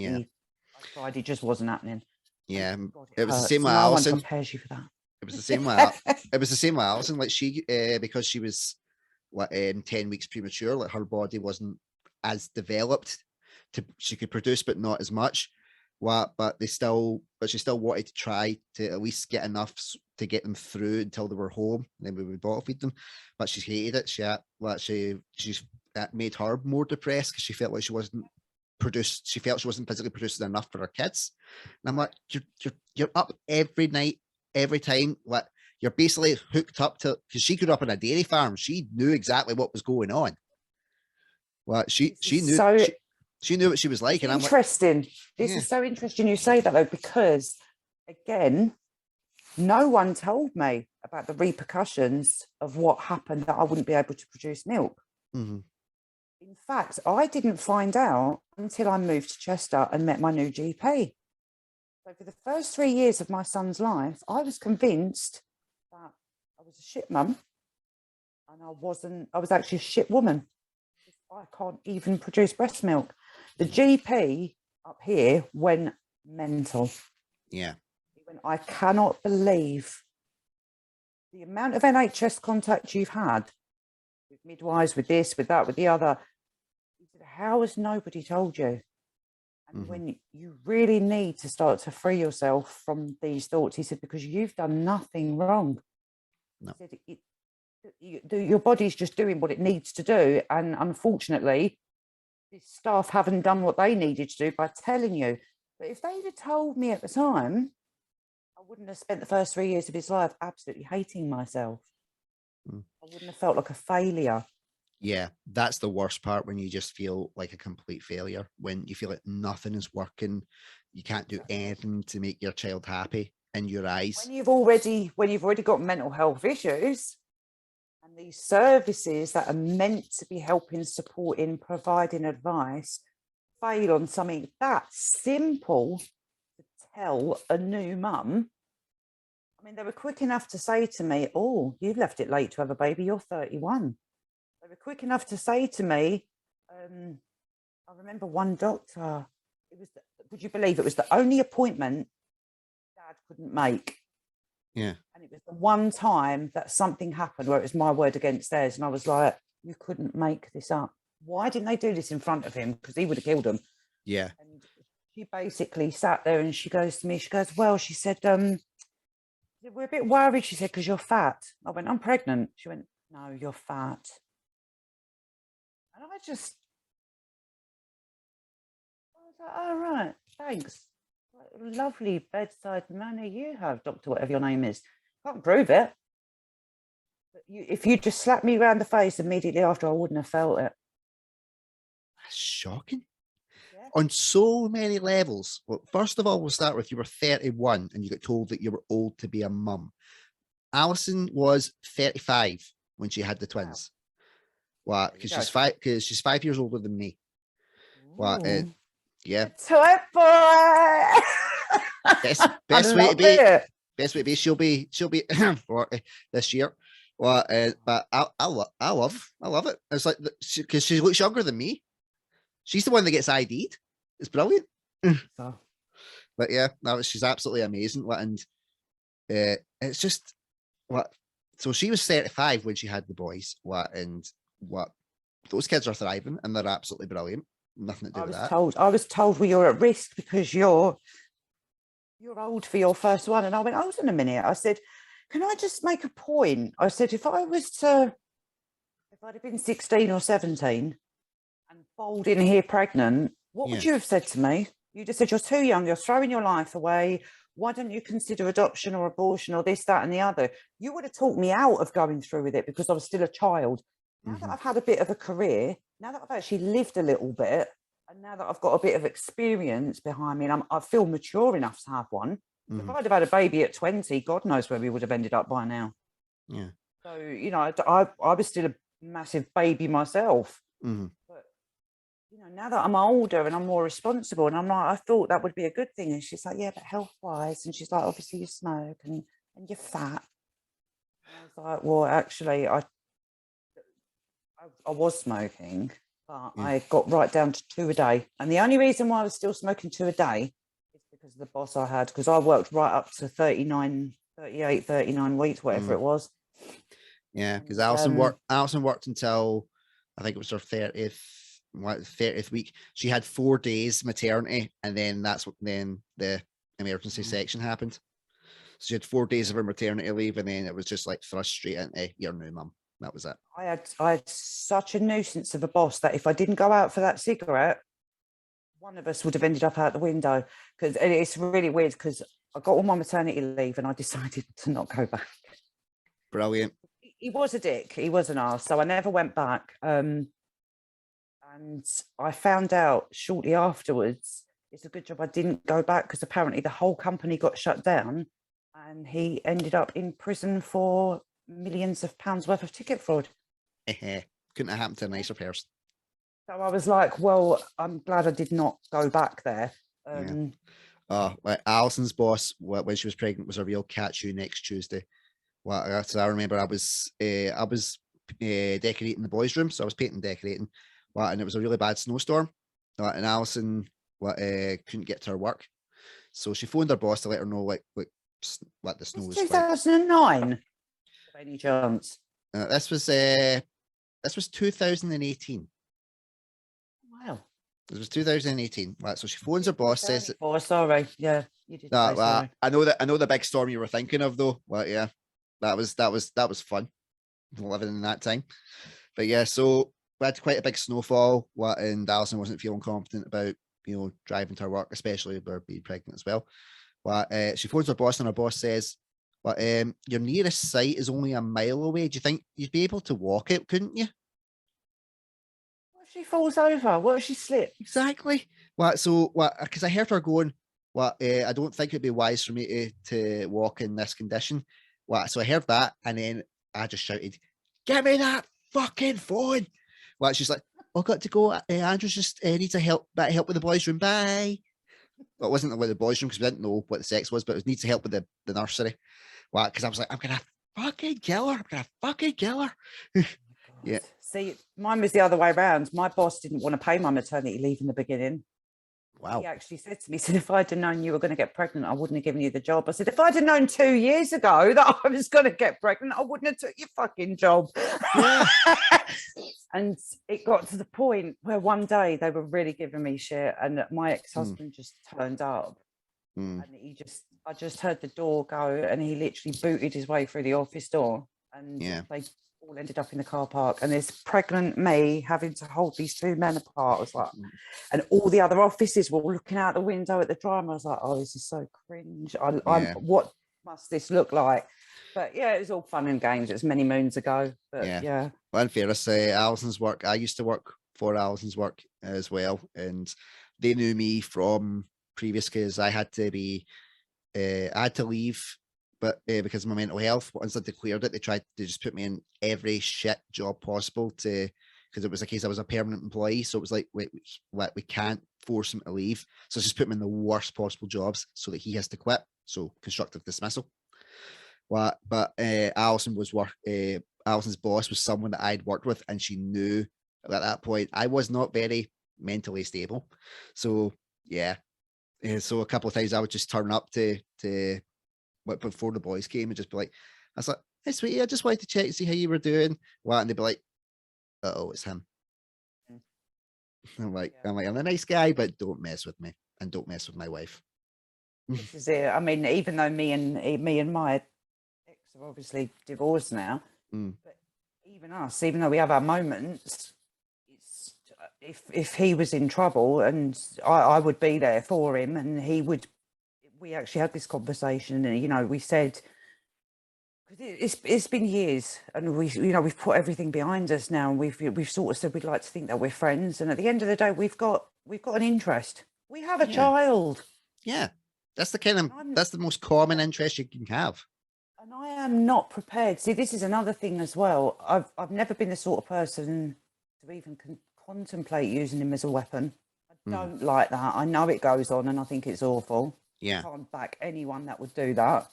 tried. It just wasn't happening. Yeah, God, it was the same with no one Allison. prepares you for that. It was the same with it was the same with Allison. Like she, because she was 10 weeks premature, like her body wasn't as developed she could produce, but not as much. But she still wanted to try to at least get enough to get them through until they were home. And then we would bottle feed them. But she hated it. That made her more depressed because she felt like she wasn't produced. She felt she wasn't physically producing enough for her kids. And I'm like, you're up every night, every time. Like you're basically hooked up to, because she grew up on a dairy farm. She knew exactly what was going on. Well, she knew. So she knew what she was like. And interesting. This is so interesting you say that though, because again, no one told me about the repercussions of what happened that I wouldn't be able to produce milk. Mm-hmm. In fact, I didn't find out until I moved to Chester and met my new GP. So for the first 3 years of my son's life, I was convinced that I was a shit mum and I was actually a shit woman. I can't even produce breast milk. The GP up here went mental. Yeah. He went, I cannot believe the amount of NHS contact you've had with midwives, with this, with that, with the other. He said, how has nobody told you? And when you really need to start to free yourself from these thoughts, he said, because you've done nothing wrong. No. He said, your body's just doing what it needs to do. And unfortunately, the staff haven't done what they needed to do by telling you. But if they'd have told me at the time, I wouldn't have spent the first 3 years of his life absolutely hating myself. I wouldn't have felt like a failure. Yeah, that's the worst part, when you just feel like a complete failure, when you feel like nothing is working, you can't do anything to make your child happy in your eyes. When you've already got mental health issues, and these services that are meant to be helping, supporting, providing advice fail on something that simple to tell a new mum. I mean, they were quick enough to say to me, oh, you've left it late to have a baby, you're 31. They were quick enough to say to me, I remember one doctor, would you believe it was the only appointment Dad couldn't make? Yeah. And it was the one time that something happened where it was my word against theirs. And I was like, you couldn't make this up. Why didn't they do this in front of him? Because he would have killed him. Yeah. And she basically sat there and she goes to me, she goes, well, she said, we're a bit worried, she said, because you're fat. I went, I'm pregnant. She went, no, you're fat. And I was like, oh, right, thanks. Lovely bedside manner you have, doctor, whatever your name is. Can't prove it. But if you just slapped me around the face immediately after, I wouldn't have felt it. That's shocking. Yeah. On so many levels. Well, first of all, we'll start with, you were 31 and you got told that you were old to be a mum. Alison was 35 when she had the twins. Wow. Because she's 5 years older than me. Wow. Yeah. Toy boy. Best way to be. Best way to be. She'll be 40 this year. Well, but I love it. It's like, because she looks younger than me. She's the one that gets ID'd. It's brilliant. But yeah, no, she's absolutely amazing. And it's just what. So she was 35 when she had the boys. Those kids are thriving and they're absolutely brilliant. Nothing to do with that. I was told, well, you're at risk because you're old for your first one. And I went, hold on a minute. I said, can I just make a point? I said, if I'd have been 16 or 17 and bowled in here pregnant, what would you have said to me? You just said, you're too young, you're throwing your life away. Why don't you consider adoption or abortion or this, that, and the other? You would have talked me out of going through with it because I was still a child. Now that I've had a bit of a career, now that I've actually lived a little bit, and now that I've got a bit of experience behind me and I feel mature enough to have one, if I'd have had a baby at 20, God knows where we would have ended up by now. Yeah. So, I was still massive baby myself. Mm-hmm. But you know, now that I'm older and I'm more responsible, and I'm like, I thought that would be a good thing. And she's like, yeah, but health wise, and she's like, obviously you smoke and you're fat. And I was like, well, actually, I was smoking, but I got right down to 2 a day. And the only reason why I was still smoking 2 a day is because of the boss I had, because I worked right up to 39 weeks, whatever it was. Yeah, because Alison worked until I think it was her 30th week. She had 4 days maternity, and then then the emergency section happened. So she had 4 days of her maternity leave, and then it was just like thrust straight into your new mum. That was it. I had such a nuisance of a boss that if I didn't go out for that cigarette, one of us would have ended up out the window. Because it's really weird, because I got all my maternity leave and I decided to not go back. Brilliant. He was a dick. He was an arse. So I never went back. And I found out shortly afterwards, it's a good job I didn't go back, because apparently the whole company got shut down and he ended up in prison for millions of pounds worth of ticket fraud. Couldn't have happened to a nicer person. So I was like, well, I'm glad I did not go back there. Like Alison's boss, when she was pregnant, was a real catch you next Tuesday. Well, so I remember I was decorating the boys' room, so I was painting and decorating, and it was a really bad snowstorm, and Alison couldn't get to her work, so she phoned her boss to let her know like the snow was 2009. By any chance? This was 2018. Wow. It was 2018. Right, so she phones her boss, says, "Oh, sorry, yeah, you did." Sorry. I know the big storm you were thinking of, though. Well, yeah, that was fun, living in that time. But yeah, so we had quite a big snowfall, and Alison wasn't feeling confident about driving to her work, especially with her being pregnant as well. She phones her boss, and her boss says, your nearest site is only a mile away. Do you think you'd be able to walk it, couldn't you? What if she falls over? What if she slips? Exactly. Because I heard her going, I don't think it'd be wise for me to walk in this condition. So I heard that, and then I just shouted, "Give me that fucking phone!" She's like, "I've got to go. Andrews just needs bit of help with the boys' room. Bye." Well, it wasn't with the boys' room because we didn't know what the sex was, but it needs help with the nursery. Because I was like, I'm gonna fucking kill her. Yeah. See, mine was the other way around. My boss didn't want to pay my maternity leave in the beginning. Wow. He actually said to me, he said, if I'd have known you were going to get pregnant, I wouldn't have given you the job. I said, if I'd have known 2 years ago that I was going to get pregnant, I wouldn't have took your fucking job. Yeah. And it got to the point where one day they were really giving me shit, and my ex-husband just turned up. And I just heard the door go, and he literally booted his way through the office door, and they all ended up in the car park, and there's pregnant me having to hold these 2 men apart. I was like, and all the other offices were all looking out the window at the drama. I was like, oh, this is so cringe. What must this look like? But yeah, it was all fun and games. It was many moons ago. But yeah. Well, in fairness, Alison's work, I used to work for Alison's work as well, and they knew me from previous, because I had to leave, but because of my mental health. Once they declared it, they tried to just put me in every shit job possible because it was a case I was a permanent employee. So it was like, we can't force him to leave. So just put him in the worst possible jobs so that he has to quit. So constructive dismissal. But Alison's boss was someone that I'd worked with, and she knew at that point I was not very mentally stable. So yeah. So a couple of times I would just turn up to before the boys came and just be like, I was like, "Hey sweetie, I just wanted to check and see how you were doing." And they'd be like, "Oh, it's him." I'm like, I'm a nice guy, but don't mess with me, and don't mess with my wife. This is it. I mean, even though me and my ex are obviously divorced now, but even us, even though we have our moments, it's if he was in trouble, and I would be there for him, and he would. We actually had this conversation, and we said, because it's been years, and we've put everything behind us now, and we've sort of said we'd like to think that we're friends, and at the end of the day, we've got an interest. We have a child. Yeah, that's the most common interest you can have. And I am not prepared. See, this is another thing as well. I've never been the sort of person to even contemplate using him as a weapon. I don't like that. I know it goes on, and I think it's awful. Yeah. I can't back anyone that would do that.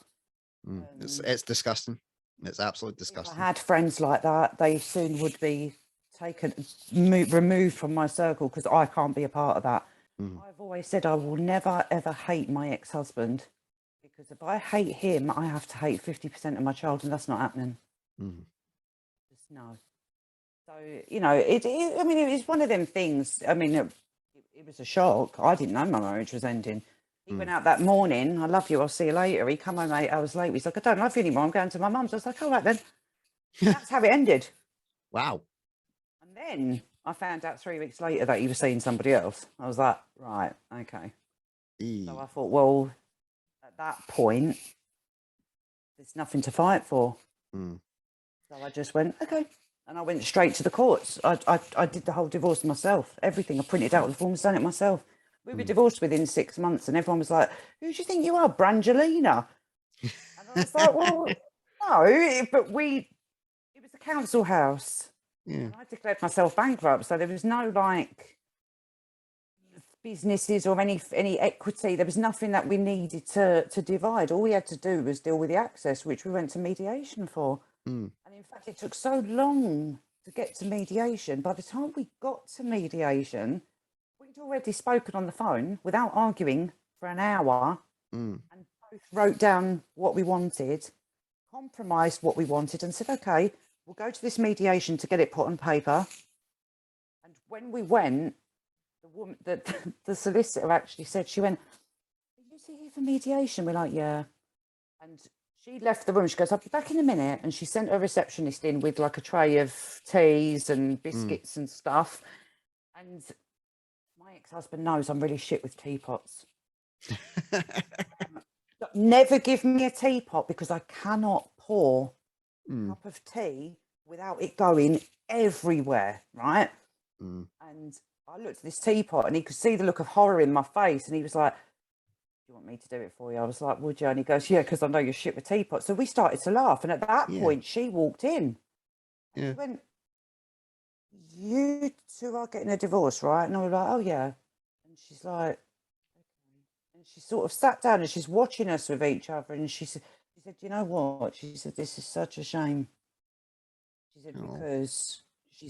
It's disgusting. It's absolutely If disgusting. I had friends like that, they soon would be removed from my circle, because I can't be a part of that. I've always said I will never, ever hate my ex-husband, because if I hate him, I have to hate 50% of my child, and that's not happening. Just no. So, you know, I mean, it was one of them things. I mean, it was a shock. I didn't know my marriage was ending. He went out that morning. I love you. I'll see you later. He come home 8 hours later. He's like, I don't love you anymore. I'm going to my mum's. I was like, all right then. That's how it ended. Wow. And then I found out 3 weeks later that he was seeing somebody else. I was like, right, okay. So I thought, well, at that point, there's nothing to fight for. So I just went, okay. And I went straight to the courts. I did the whole divorce myself. Everything. I printed out the forms, done it myself. We were divorced within 6 months, and everyone was like, who do you think you are, Brangelina? And I was like, well, no, but it was a council house. Yeah. And I declared myself bankrupt, so there was no like businesses or any equity. There was nothing that we needed to divide. All we had to do was deal with the access, which we went to mediation for. And in fact, it took so long to get to mediation. By the time we got to mediation, we'd already spoken on the phone without arguing for an hour, and both wrote down what we wanted, compromised what we wanted, and said, okay, we'll go to this mediation to get it put on paper. And when we went, the woman, the solicitor actually said, she went, are you here for mediation? We're like, yeah. And she left the room. She goes, I'll be back in a minute. And she sent her receptionist in with like a tray of teas and biscuits and stuff. And my ex-husband knows I'm really shit with teapots. Never give me a teapot, because I cannot pour a cup of tea without it going everywhere, right? And I looked at this teapot, and he could see the look of horror in my face, and he was like, do you want me to do it for you? I was like, would you? And he goes, yeah, because I know you're shit with teapots. So we started to laugh, and at that point she walked in. And she went, you two are getting a divorce, right? And I was like, oh yeah. And she's like, okay. And she sort of sat down, and she's watching us with each other, and she said, you know what? She said, this is such a shame. She said, because she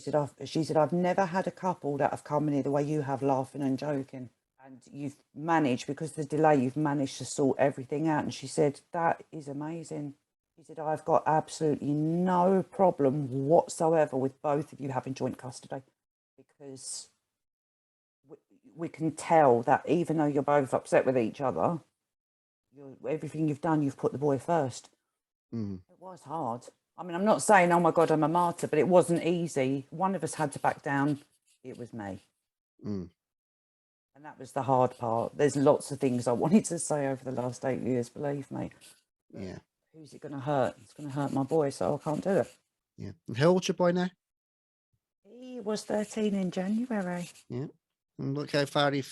said, I've never had a couple that have come in here the way you have, laughing and joking. And you've managed, because of the delay, you've managed to sort everything out. And she said, that is amazing. She said, I've got absolutely no problem whatsoever with both of you having joint custody, because we can tell that even though you're both upset with each other, everything you've done, you've put the boy first. It was hard. I mean, I'm not saying, oh my God, I'm a martyr, but it wasn't easy. One of us had to back down. It was me. And that was the hard part. There's lots of things I wanted to say over the last 8 years, believe me. Yeah. Who's it going to hurt? It's going to hurt my boy, so I can't do it. Yeah. And how old's your boy now? He was 13 in January. Yeah. And look how far you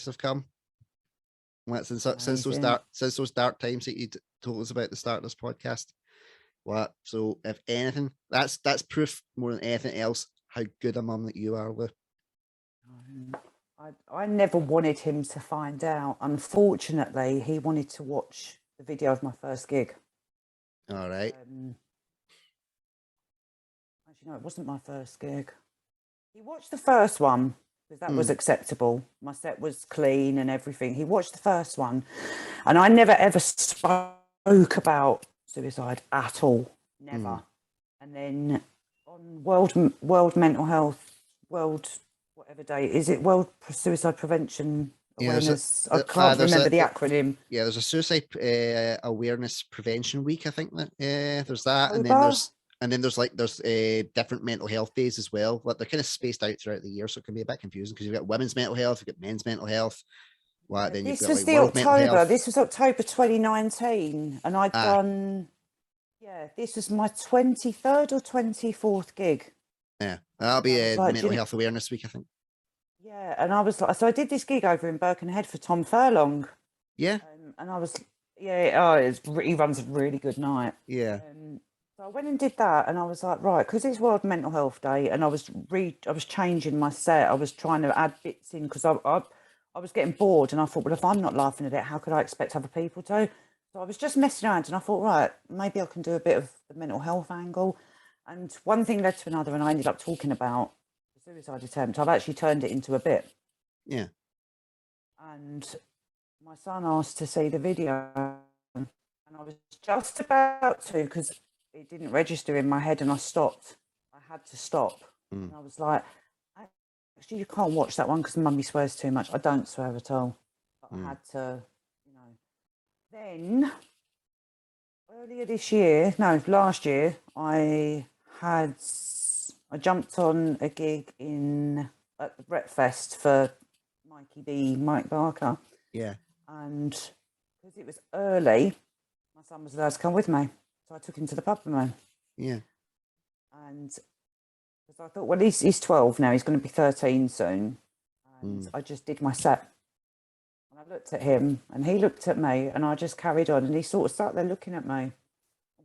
have come. What, since those dark times that you told us about the start of this podcast. What? So if anything, that's proof more than anything else how good a mum that you are, Lou. I never wanted him to find out. Unfortunately, he wanted to watch the video of my first gig. All right. Actually, no, it wasn't my first gig. He watched the first one, because that was acceptable. My set was clean and everything. He watched the first one, and I never ever spoke about suicide at all. Never. And then on World Mental Health, whatever day is it, World Suicide Prevention Awareness, I can't remember the acronym. Yeah, there's a Suicide Awareness Prevention Week, I think. There's that, and then there's different mental health days as well. Like, they're kind of spaced out throughout the year, so it can be a bit confusing, because you've got women's mental health, you've got men's mental health. Then This you've got, was like, the World Mental October. Health. This was October 2019, and I'd done. Yeah, this was my 23rd or 24th gig. Yeah, that'll be Mental Health Awareness Week, I think. Yeah, and I was like, so I did this gig over in Birkenhead for Tom Furlong. Yeah. And Yeah, he runs a really good night. Yeah. So I went and did that, and I was like, right, because it's World Mental Health Day, and I was changing my set. I was trying to add bits in because I was getting bored, and I thought, well, if I'm not laughing at it, how could I expect other people to? So I was just messing around, and I thought, right, maybe I can do a bit of the mental health angle. And one thing led to another, and I ended up talking about the suicide attempt. I've actually turned it into a bit. Yeah. And my son asked to see the video, and I was just about to, because it didn't register in my head, and I stopped. I had to stop. And I was like, actually, you can't watch that one because Mummy swears too much. I don't swear at all. But I had to, you know. Then, last year, I jumped on a gig at the Brett Fest for Mike Barker. Yeah. And because it was early, my son was allowed to come with me. So I took him to the pub with me. Yeah. And because I thought, well, he's 12 now, he's going to be 13 soon. And I just did my set. And I looked at him, and he looked at me, and I just carried on. And he sort of sat there looking at me. And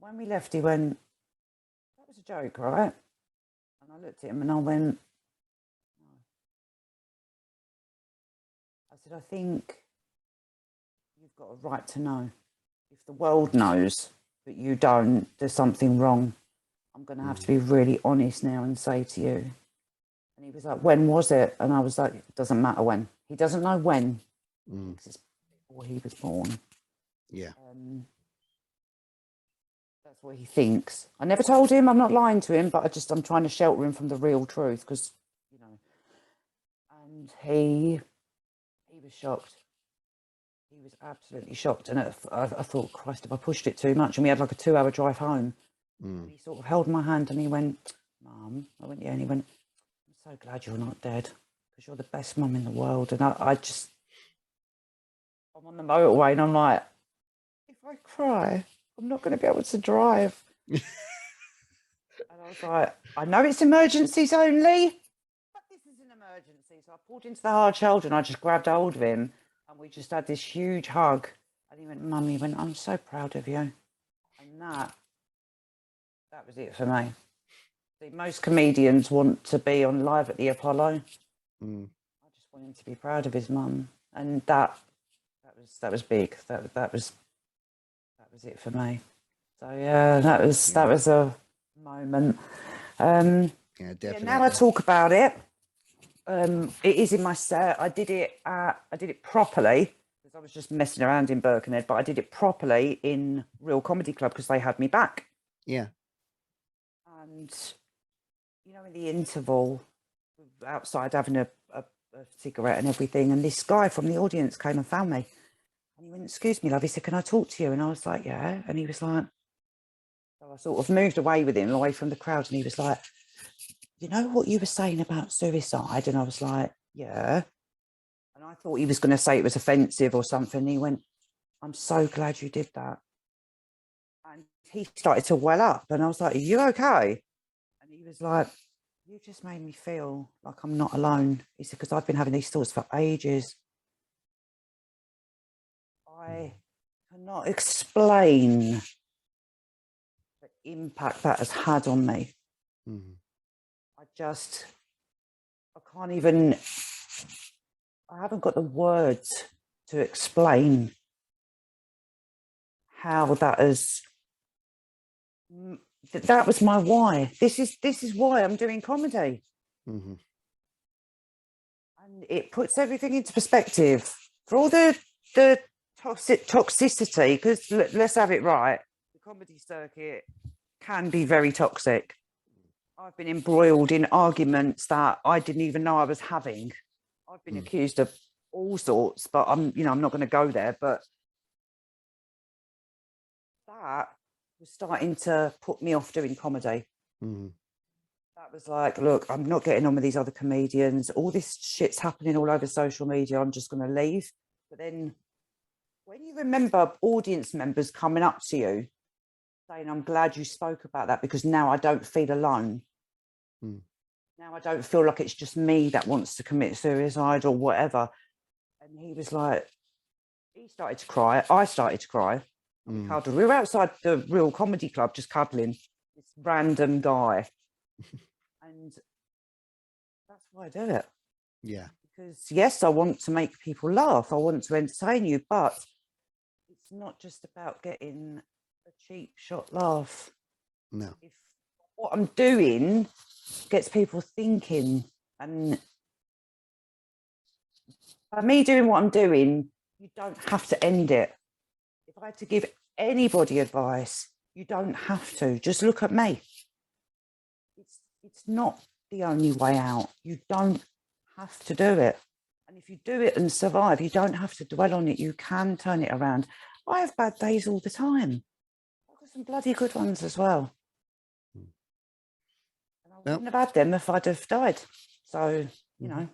when we left, he went, that was a joke, right? And I looked at him, and I went, no. I said, I think you've got a right to know. If the world knows, but you don't, there's something wrong. I'm going to have to be really honest now and say to you. And he was like, when was it? And I was like, it doesn't matter when. He doesn't know when, because it's before he was born. Yeah. That's what he thinks. I never told him, I'm not lying to him, but I'm trying to shelter him from the real truth, because, you know. And he was shocked. He was absolutely shocked. And I thought, Christ, have I pushed it too much? And we had like a 2-hour drive home. And he sort of held my hand and he went, Mum. I went, yeah. And he went, I'm so glad you're not dead, because you're the best mum in the world. And I'm on the motorway and I'm like, if I cry, I'm not going to be able to drive. And I was like, I know it's emergencies only, but this is an emergency. So I pulled into the hard shoulder and I just grabbed hold of him, and we just had this huge hug. And he went, Mum, he went, I'm so proud of you. And that was it for me. See, most comedians want to be on Live at the Apollo. I just want him to be proud of his mum, and that was big. That was it for me. So yeah, that was a moment. Yeah, definitely. Now I talk about it. It is in my set. I did it properly, because I was just messing around in Birkenhead, but I did it properly in Real Comedy Club because they had me back. Yeah. And, you know, in the interval, outside having a cigarette and everything, and this guy from the audience came and found me. And he went, excuse me, love. He said, can I talk to you? And I was like, yeah. And he was like, so I sort of moved away with him, away from the crowd. And he was like, you know what you were saying about suicide? And I was like, yeah. And I thought he was going to say it was offensive or something. And he went, I'm so glad you did that. And he started to well up, and I was like, are you okay? And he was like, you just made me feel like I'm not alone. He said, because I've been having these thoughts for ages. I cannot explain the impact that has had on me. I haven't got the words to explain how that has. That was my why. This is why I'm doing comedy. And it puts everything into perspective. For all the toxicity, because let's have it right, the comedy circuit can be very toxic. I've been embroiled in arguments that I didn't even know I was having. I've been accused of all sorts, but I'm not going to go there. But that was starting to put me off doing comedy. That was like, look, I'm not getting on with these other comedians. All this shit's happening all over social media. I'm just going to leave. But then when you remember audience members coming up to you saying, I'm glad you spoke about that, because now I don't feel alone. Now I don't feel like it's just me that wants to commit suicide or whatever. And he was like, he started to cry. I started to cry. We cuddled. We were outside the real comedy club, just cuddling this random guy, and that's why I do it. Yeah. Because yes, I want to make people laugh. I want to entertain you, but it's not just about getting a cheap shot laugh. No. If what I'm doing gets people thinking, and by me doing what I'm doing, you don't have to end it. If I had to give anybody advice, you don't have to. Just look at me. It's not the only way out. You don't have to do it. And if you do it and survive, you don't have to dwell on it. You can turn it around. I have bad days all the time. I've got some bloody good ones as well. And I wouldn't have had them if I'd have died. So, you know.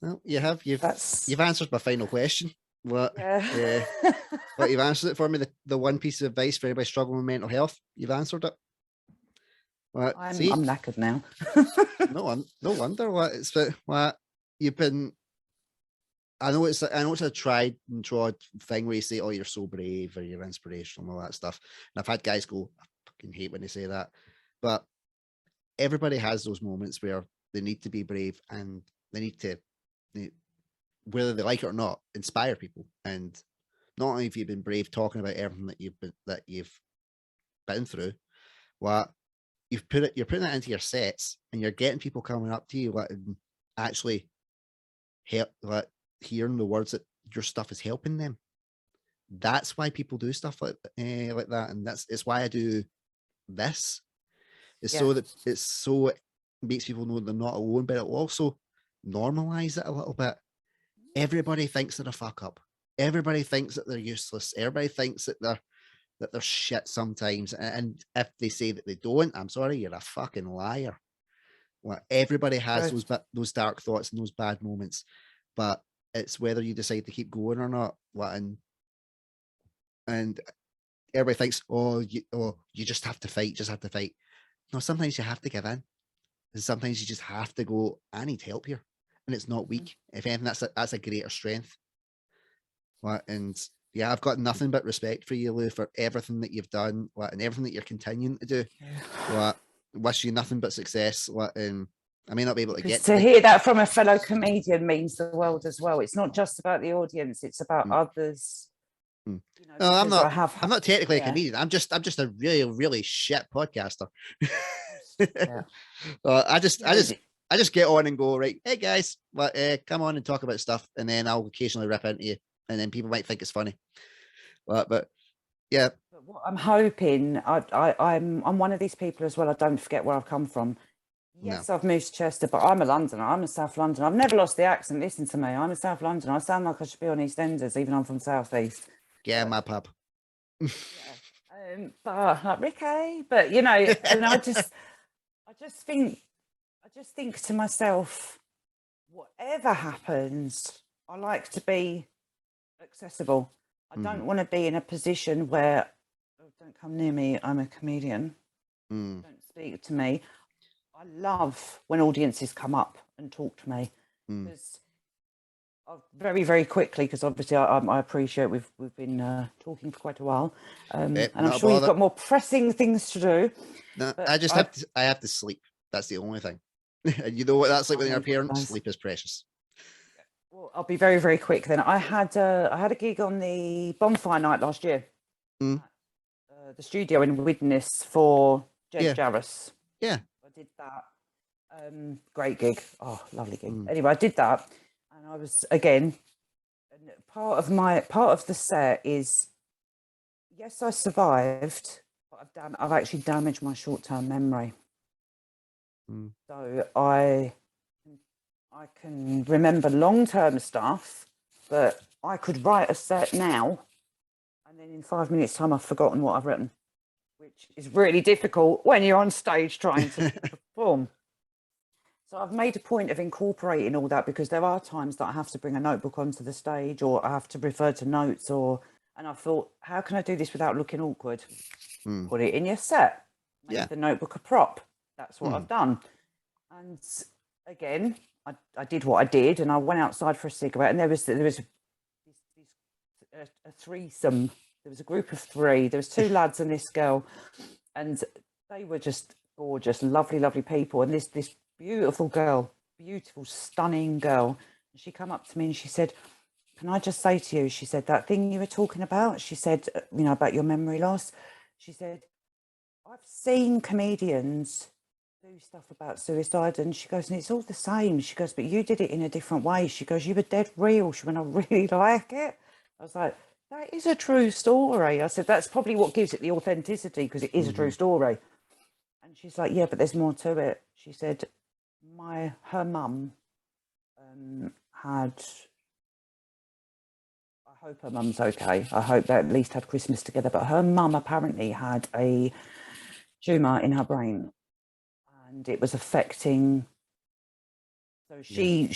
Well, you've answered my final question. What? Yeah. But you've answered it for me. The one piece of advice for anybody struggling with mental health. You've answered it. What? I'm knackered now. No wonder what what you've been. I know it's a tried and trod thing where you say, "Oh, you're so brave," or "You're inspirational," and all that stuff. And I've had guys go, "I fucking hate when they say that," but everybody has those moments where they need to be brave and they need to, whether they like it or not, inspire people. And not only have you been brave talking about everything that you've been through, what you're putting it into your sets, and you're getting people coming up to you and actually help, hearing the words that your stuff is helping them. That's why people do stuff like that, and it's why I do this. It's so that it makes people know they're not alone, but it will also normalize it a little bit. Everybody thinks they're a fuck up. Everybody thinks that they're useless. Everybody thinks that they're shit sometimes. And if they say that they don't, I'm sorry, you're a fucking liar. Well, everybody has those dark thoughts and those bad moments, but it's whether you decide to keep going or not. And everybody thinks, you just have to fight, No, sometimes you have to give in. And sometimes you just have to go, I need help here. And it's not weak. If anything, that's a greater strength. And yeah, I've got nothing but respect for you, Lou, for everything that you've done, and everything that you're continuing to do. Wish you nothing but success. And I may not be able to get to hear that from a fellow comedian means the world as well. It's not just about the audience; it's about others. You know, no, I'm not technically a comedian. I'm just a really, really shit podcaster. I just get on and go, right, hey guys, come on and talk about stuff, and then I'll occasionally rip into you, and then people might think it's funny. But yeah. But what I'm hoping, I'm one of these people as well. I don't forget where I've come from. Yes, I've moved to Chester, but I'm a Londoner. I'm a South Londoner. I've never lost the accent. Listen to me. I'm a South Londoner. I sound like I should be on EastEnders, even though I'm from South East. Yeah, my pub. But like Ricky, but you know, and I just think to myself, whatever happens, I like to be accessible. I don't want to be in a position where, don't come near me, I'm a comedian. Don't speak to me. I love when audiences come up and talk to me, because very, very quickly, because obviously I appreciate we've been talking for quite a while, and I'm sure you've got more pressing things to do. No, I have to sleep. That's the only thing. And you know what that's like when you're a parent. Sleep is precious. Well, I'll be very, very quick then. I had a gig on the Bonfire Night last year, the studio in Widnes for Jed Jarvis. Yeah, I did that. Great gig. Oh, lovely gig. Anyway, I did that, and I was again. Part of the set is, yes, I survived, but I've actually damaged my short-term memory. So I can remember long-term stuff, but I could write a set now, and then in 5 minutes' time, I've forgotten what I've written, which is really difficult when you're on stage trying to perform. So I've made a point of incorporating all that, because there are times that I have to bring a notebook onto the stage, or I have to refer to notes, and I thought, how can I do this without looking awkward? Put it in your set. Make the notebook a prop. That's what I've done. And again, I did what I did, and I went outside for a cigarette, and there was a threesome. There was a group of 3. There was 2 lads and this girl, and they were just gorgeous, lovely, lovely people. And this beautiful girl, beautiful, stunning girl, she come up to me and she said, "Can I just say to you," she said, "that thing you were talking about," she said, "about your memory loss," she said, "I've seen comedians do stuff about suicide," and she goes, "and it's all the same," she goes, "but you did it in a different way," she goes, "you were dead real," she went, "I really like it." I was like, that is a true story. I said, that's probably what gives it the authenticity, because it is a true story. And she's like, "Yeah, but there's more to it." She said, her mum had, I hope her mum's okay, I hope they at least had Christmas together, but her mum apparently had a tumour in her brain, and it was affecting, so she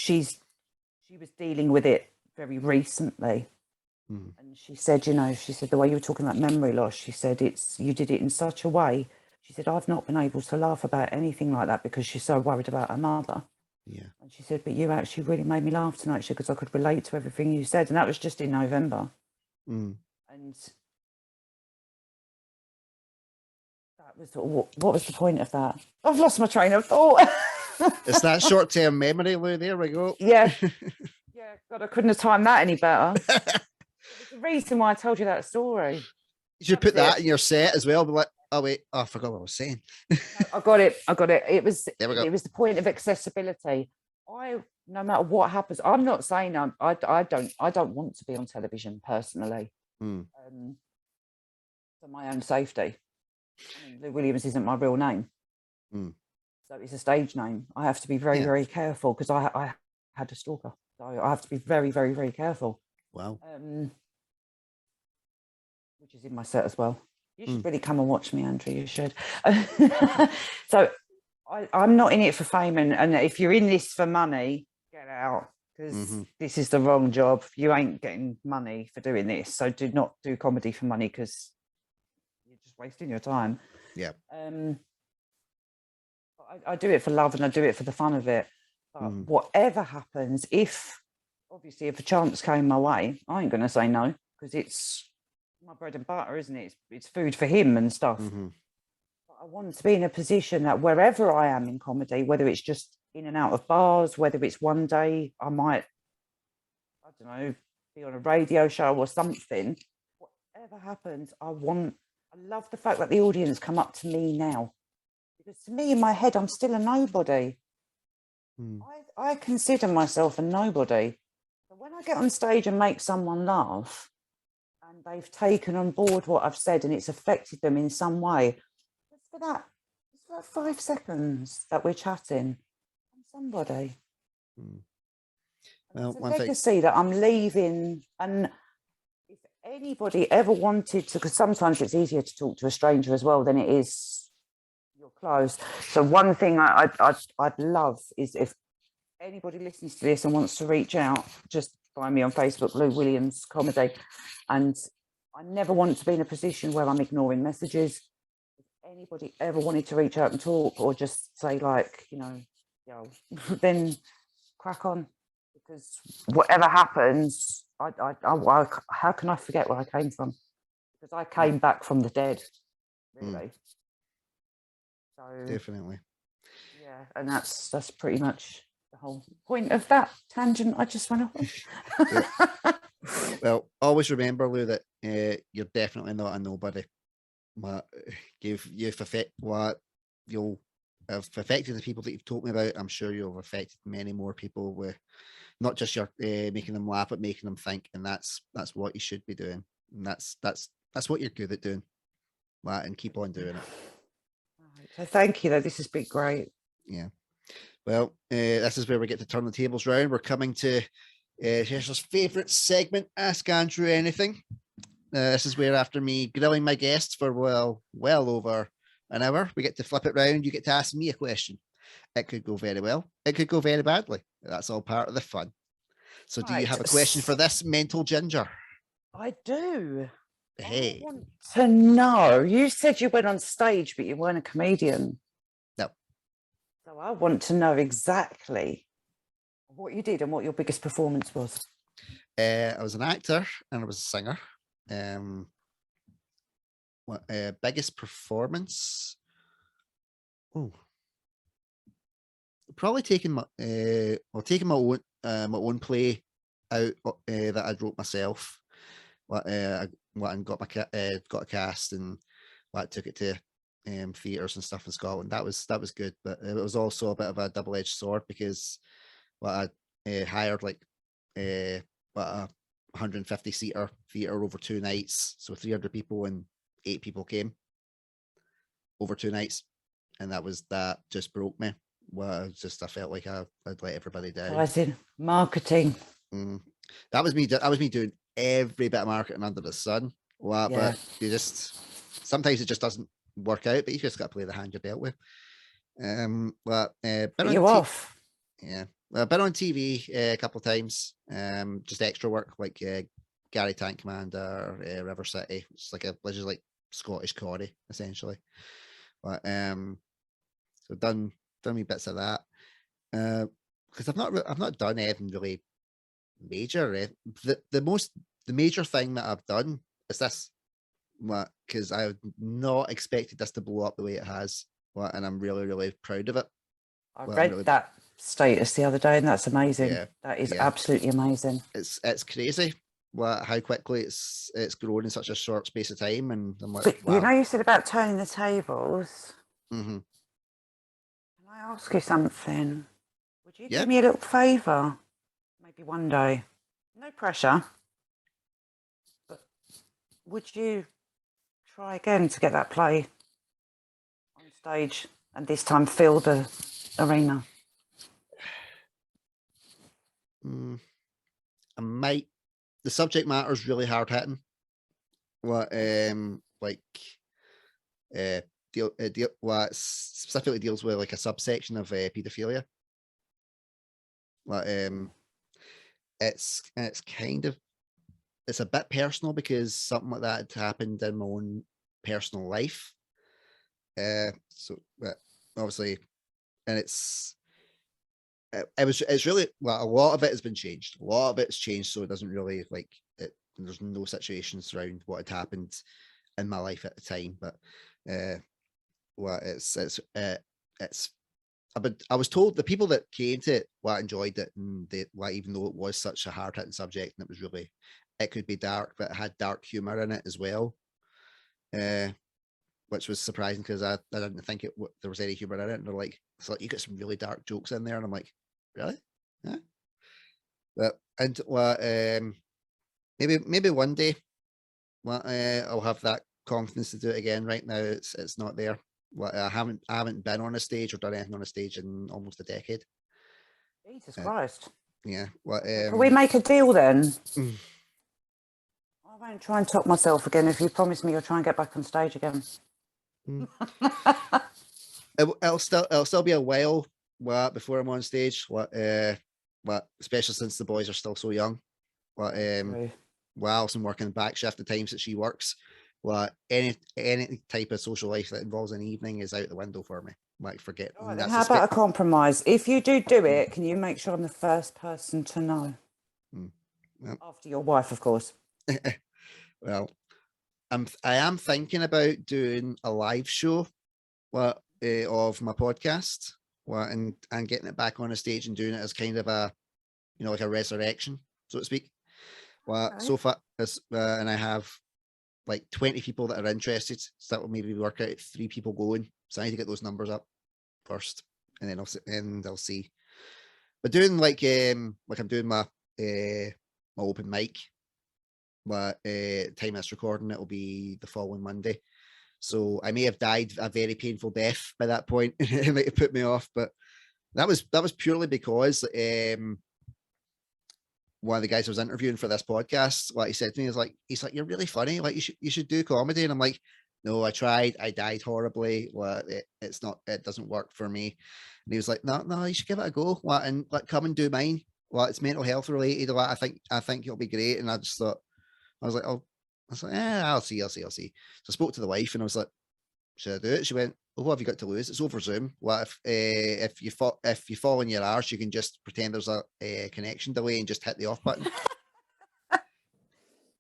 was dealing with it very recently. And she said, she said, the way you were talking about memory loss, she said, you did it in such a way, she said, "I've not been able to laugh about anything like that because she's so worried about her mother." Yeah. And she said, "But you actually really made me laugh tonight," because I could relate to everything you said. And that was just in November. And that was, what was the point of that? I've lost my train of thought. It's that short-term memory, Lou. There we go. Yeah. Yeah, God, I couldn't have timed that any better. There's a reason why I told you that story. You should put that in your set as well. Be like, oh wait, I forgot what I was saying. No, I got it. It was There we go. the point of accessibility. No matter what happens, I'm not saying I don't want to be on television personally. For my own safety. I mean, Lou Williams isn't my real name. So it's a stage name. I have to be very, very careful, because I had a stalker. So I have to be very, very, very careful. Wow. Which is in my set as well. You should really come and watch me, Andrew. You should. So I'm not in it for fame. And if you're in this for money, get out, because this is the wrong job. You ain't getting money for doing this. So do not do comedy for money, because you're just wasting your time. Yeah. I do it for love, and I do it for the fun of it. But whatever happens, if a chance came my way, I ain't going to say no, because it's my bread and butter, isn't it? It's food for him and stuff. But I want to be in a position that wherever I am in comedy, whether it's just in and out of bars, whether it's one day I might, I don't know, be on a radio show or something, whatever happens, I love the fact that the audience come up to me now. Because to me, in my head, I'm still a nobody. I consider myself a nobody. But when I get on stage and make someone laugh, and they've taken on board what I've said, and it's affected them in some way, just for that 5 seconds that we're chatting, I'm somebody. Well, it's a legacy that I'm leaving. And if anybody ever wanted to, because sometimes it's easier to talk to a stranger as well than it is you're close. So one thing I'd love is, if anybody listens to this and wants to reach out, just find me on Facebook, Lou Williams Comedy. And I never want to be in a position where I'm ignoring messages. If anybody ever wanted to reach out and talk, or just say, like, then crack on, because whatever happens, how can I forget where I came from? Because I came back from the dead, really. So definitely. Yeah, and that's pretty much the whole point of that tangent I just went off. Well, always remember, Lou, that you're definitely not a nobody. You'll have affected the people that you've told me about. I'm sure you'll have affected many more people with not just your making them laugh, but making them think. And that's what you should be doing. And that's what you're good at doing. And keep on doing it. So thank you, though. This has been great. Yeah. Well, this is where we get to turn the tables round. We're coming to Hesher's favourite segment, Ask Andrew Anything. This is where, after me grilling my guests for well over an hour, we get to flip it round. You get to ask me a question. It could go very well. It could go very badly. That's all part of the fun. So do you have a question for this mental ginger? I do. Hey. I want to know. You said you went on stage, but you weren't a comedian. No. So I want to know exactly what you did and what your biggest performance was. I was an actor and I was a singer. Biggest performance? Oh, probably taking my own play out that I wrote myself. I and got a cast and took it to theatres and stuff in Scotland. That was good, but it was also a bit of a double-edged sword because I hired like a 150 seater theatre over 2 nights, so 300 people, and 8 people came over 2 nights, and that just broke me. Well, I felt like I'd let everybody down. I said marketing. That was me doing every bit of marketing under the sun. Well, Yeah. but sometimes it just doesn't work out, but you just got to play the hand you're dealt with. You're off. Yeah. I've been on TV a couple of times, just extra work, like Gary Tankmander, River City. It's like which is like Scottish Corrie, essentially. But so done me bits of that. Because I've not done anything really major. The major thing that I've done is this. Because I not expected this to blow up the way it has. And I'm really, really proud of it. I read that status the other day, and that's amazing. Yeah, that is absolutely amazing. It's crazy how quickly it's grown in such a short space of time. And I'm like, wow. You know, you said about turning the tables. Mm-hmm. Can I ask you something? Would you do me a little favour? Maybe one day. No pressure. But would you try again to get that play on stage and this time fill the arena? I might. The subject matter is really hard hitting. Specifically deals with like a subsection of paedophilia. It's a bit personal because something like that had happened in my own personal life. Obviously, and it's really, well, a lot of it has been changed. A lot of it's changed, so it doesn't really like it. There's no situations around what had happened in my life at the time, but I was told the people that came to it enjoyed it, and even though it was such a hard hitting subject and it could be dark, but it had dark humor in it as well, which was surprising because I didn't think there was any humor in it. And they're like, it's like, you got some really dark jokes in there, and I'm like, really? Yeah. Maybe one day, I'll have that confidence to do it again. Right now, it's not there. I haven't been on a stage or done anything on a stage in almost a decade. Jesus Christ. Yeah. Can we make a deal then? I won't try and top myself again if you promise me you'll try and get back on stage again. It'll still be a while before I'm on stage. Especially since the boys are still so young. Whilst I'm working back shift the times that she works, any type of social life that involves an evening is out the window for me. Forget. Right, how about a compromise? If you do it, can you make sure I'm the first person to know? After your wife, of course. Well, I am thinking about doing a live show of my podcast and getting it back on a stage and doing it as kind of a like a resurrection, so to speak. So far, and I have like 20 people that are interested, so that will maybe work out 3 people going. So I need to get those numbers up first, and then I'll see. But doing like I'm doing my open mic. Time that's recording, it'll be the following Monday, so I may have died a very painful death by that point. It might have put me off, but that was purely because one of the guys I was interviewing for this podcast, he said to me, he's like, you're really funny, like you should do comedy. And I'm like, no, I tried, I died horribly. It doesn't work for me. And he was like, no, you should give it a go. And come and do mine. It's mental health related. I think it'll be great. And I just thought, I was like, I'll see. So I spoke to the wife and I was like, should I do it? She went, well, what have you got to lose? It's over Zoom. If you fall on your arse, you can just pretend there's a connection delay and just hit the off button.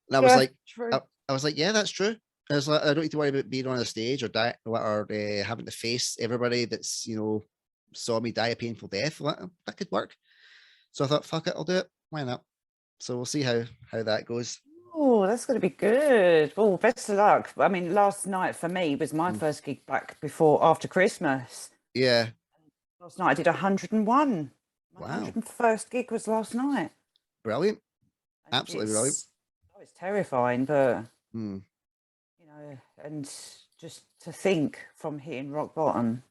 And I was like, true. I was like, yeah, that's true. I was like, I don't need to worry about being on a stage or die or having to face everybody that's, you know, saw me die a painful death. Like, that could work. So I thought, fuck it, I'll do it. Why not? So we'll see how that goes. Oh, that's going to be good. Well, best of luck. I mean, last night for me was my first gig back after Christmas. Yeah. Last night I did 101. My Wow. 101st gig was last night. Brilliant. And Absolutely brilliant. It's terrifying, but Mm. you know, and just to think from hitting rock bottom,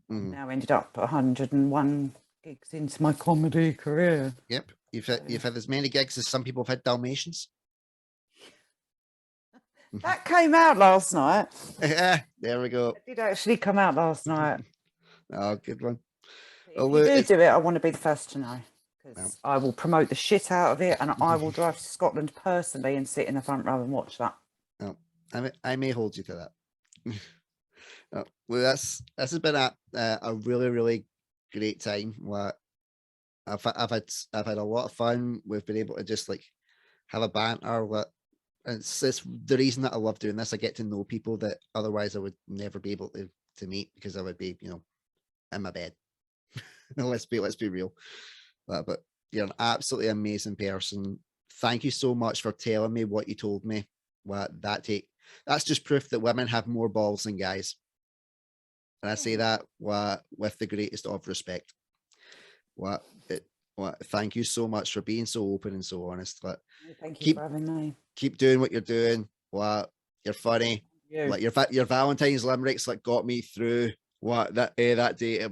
I've now ended up 101 gigs into my comedy career. Yep. You've had as many gigs as some people have had Dalmatians. That came out last night. There we go. It did actually come out last night. Oh, good one. If you do it, I want to be the first to know, because I will promote the shit out of it, and I will drive to Scotland personally and sit in the front row and watch that. Oh, I may hold you to that. Oh, well, this has been a really, really great time. What I've had a lot of fun. We've been able to just like have a banter. It's the reason that I love doing this. I get to know people that otherwise I would never be able to meet, because I would be, you know, in my bed. let's be real. But you're an absolutely amazing person. Thank you so much for telling me what you told me. That's just proof that women have more balls than guys. And I say that with the greatest of respect. Thank you so much for being so open and so honest. Thank you for having me. Keep doing what you're doing. You're funny. Like your Valentine's limericks got me through that day.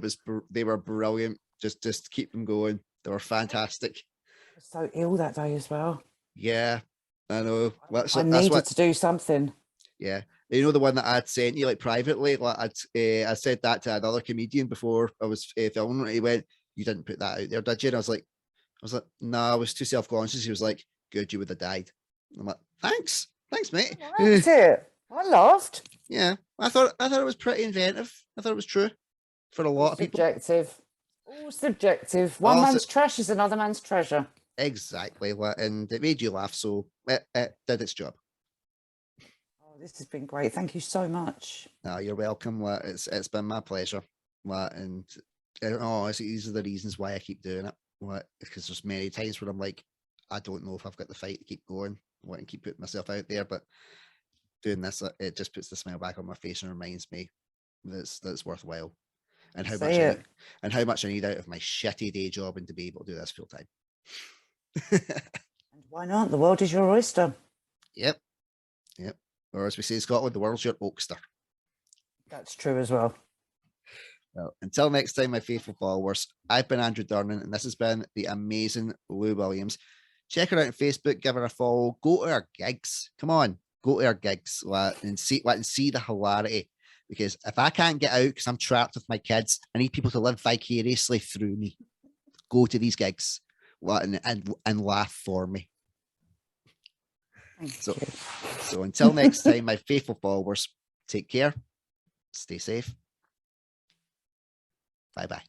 They were brilliant. Just keep them going. They were fantastic. I was so ill that day as well. Yeah, I know. I needed to do something. Yeah, you know the one that I'd sent you privately. I said that to another comedian before I was filming it. He went, "You didn't put that out there, did you?" And I was like, "No, I was too self-conscious." He was like, "Good, you would have died." I'm like, "Thanks, mate." That's it. I laughed. Yeah, I thought it was pretty inventive. I thought it was true for a lot of people. All subjective. One man's trash is another man's treasure. Exactly, and it made you laugh, so it did its job. Oh, this has been great. Thank you so much. No, you're welcome. It's been my pleasure. And these are the reasons why I keep doing it. Because there's many times where I'm like, I don't know if I've got the fight to keep going. I want to keep putting myself out there, but doing this, it just puts the smile back on my face and reminds me that's worthwhile, and how much I need out of my shitty day job and to be able to do this full time. And why not? The world is your oyster. Yep. Or as we say in Scotland, the world's your oakster. That's true as well. Well, until next time, my faithful followers, I've been Andrew Durnan, and this has been the amazing Lou Williams. Check her out on Facebook, give her a follow, go to her gigs. Come on, go to her gigs and see the hilarity. Because if I can't get out because I'm trapped with my kids, I need people to live vicariously through me. Go to these gigs and laugh for me. So until next time, my faithful followers, take care, stay safe. Bye-bye.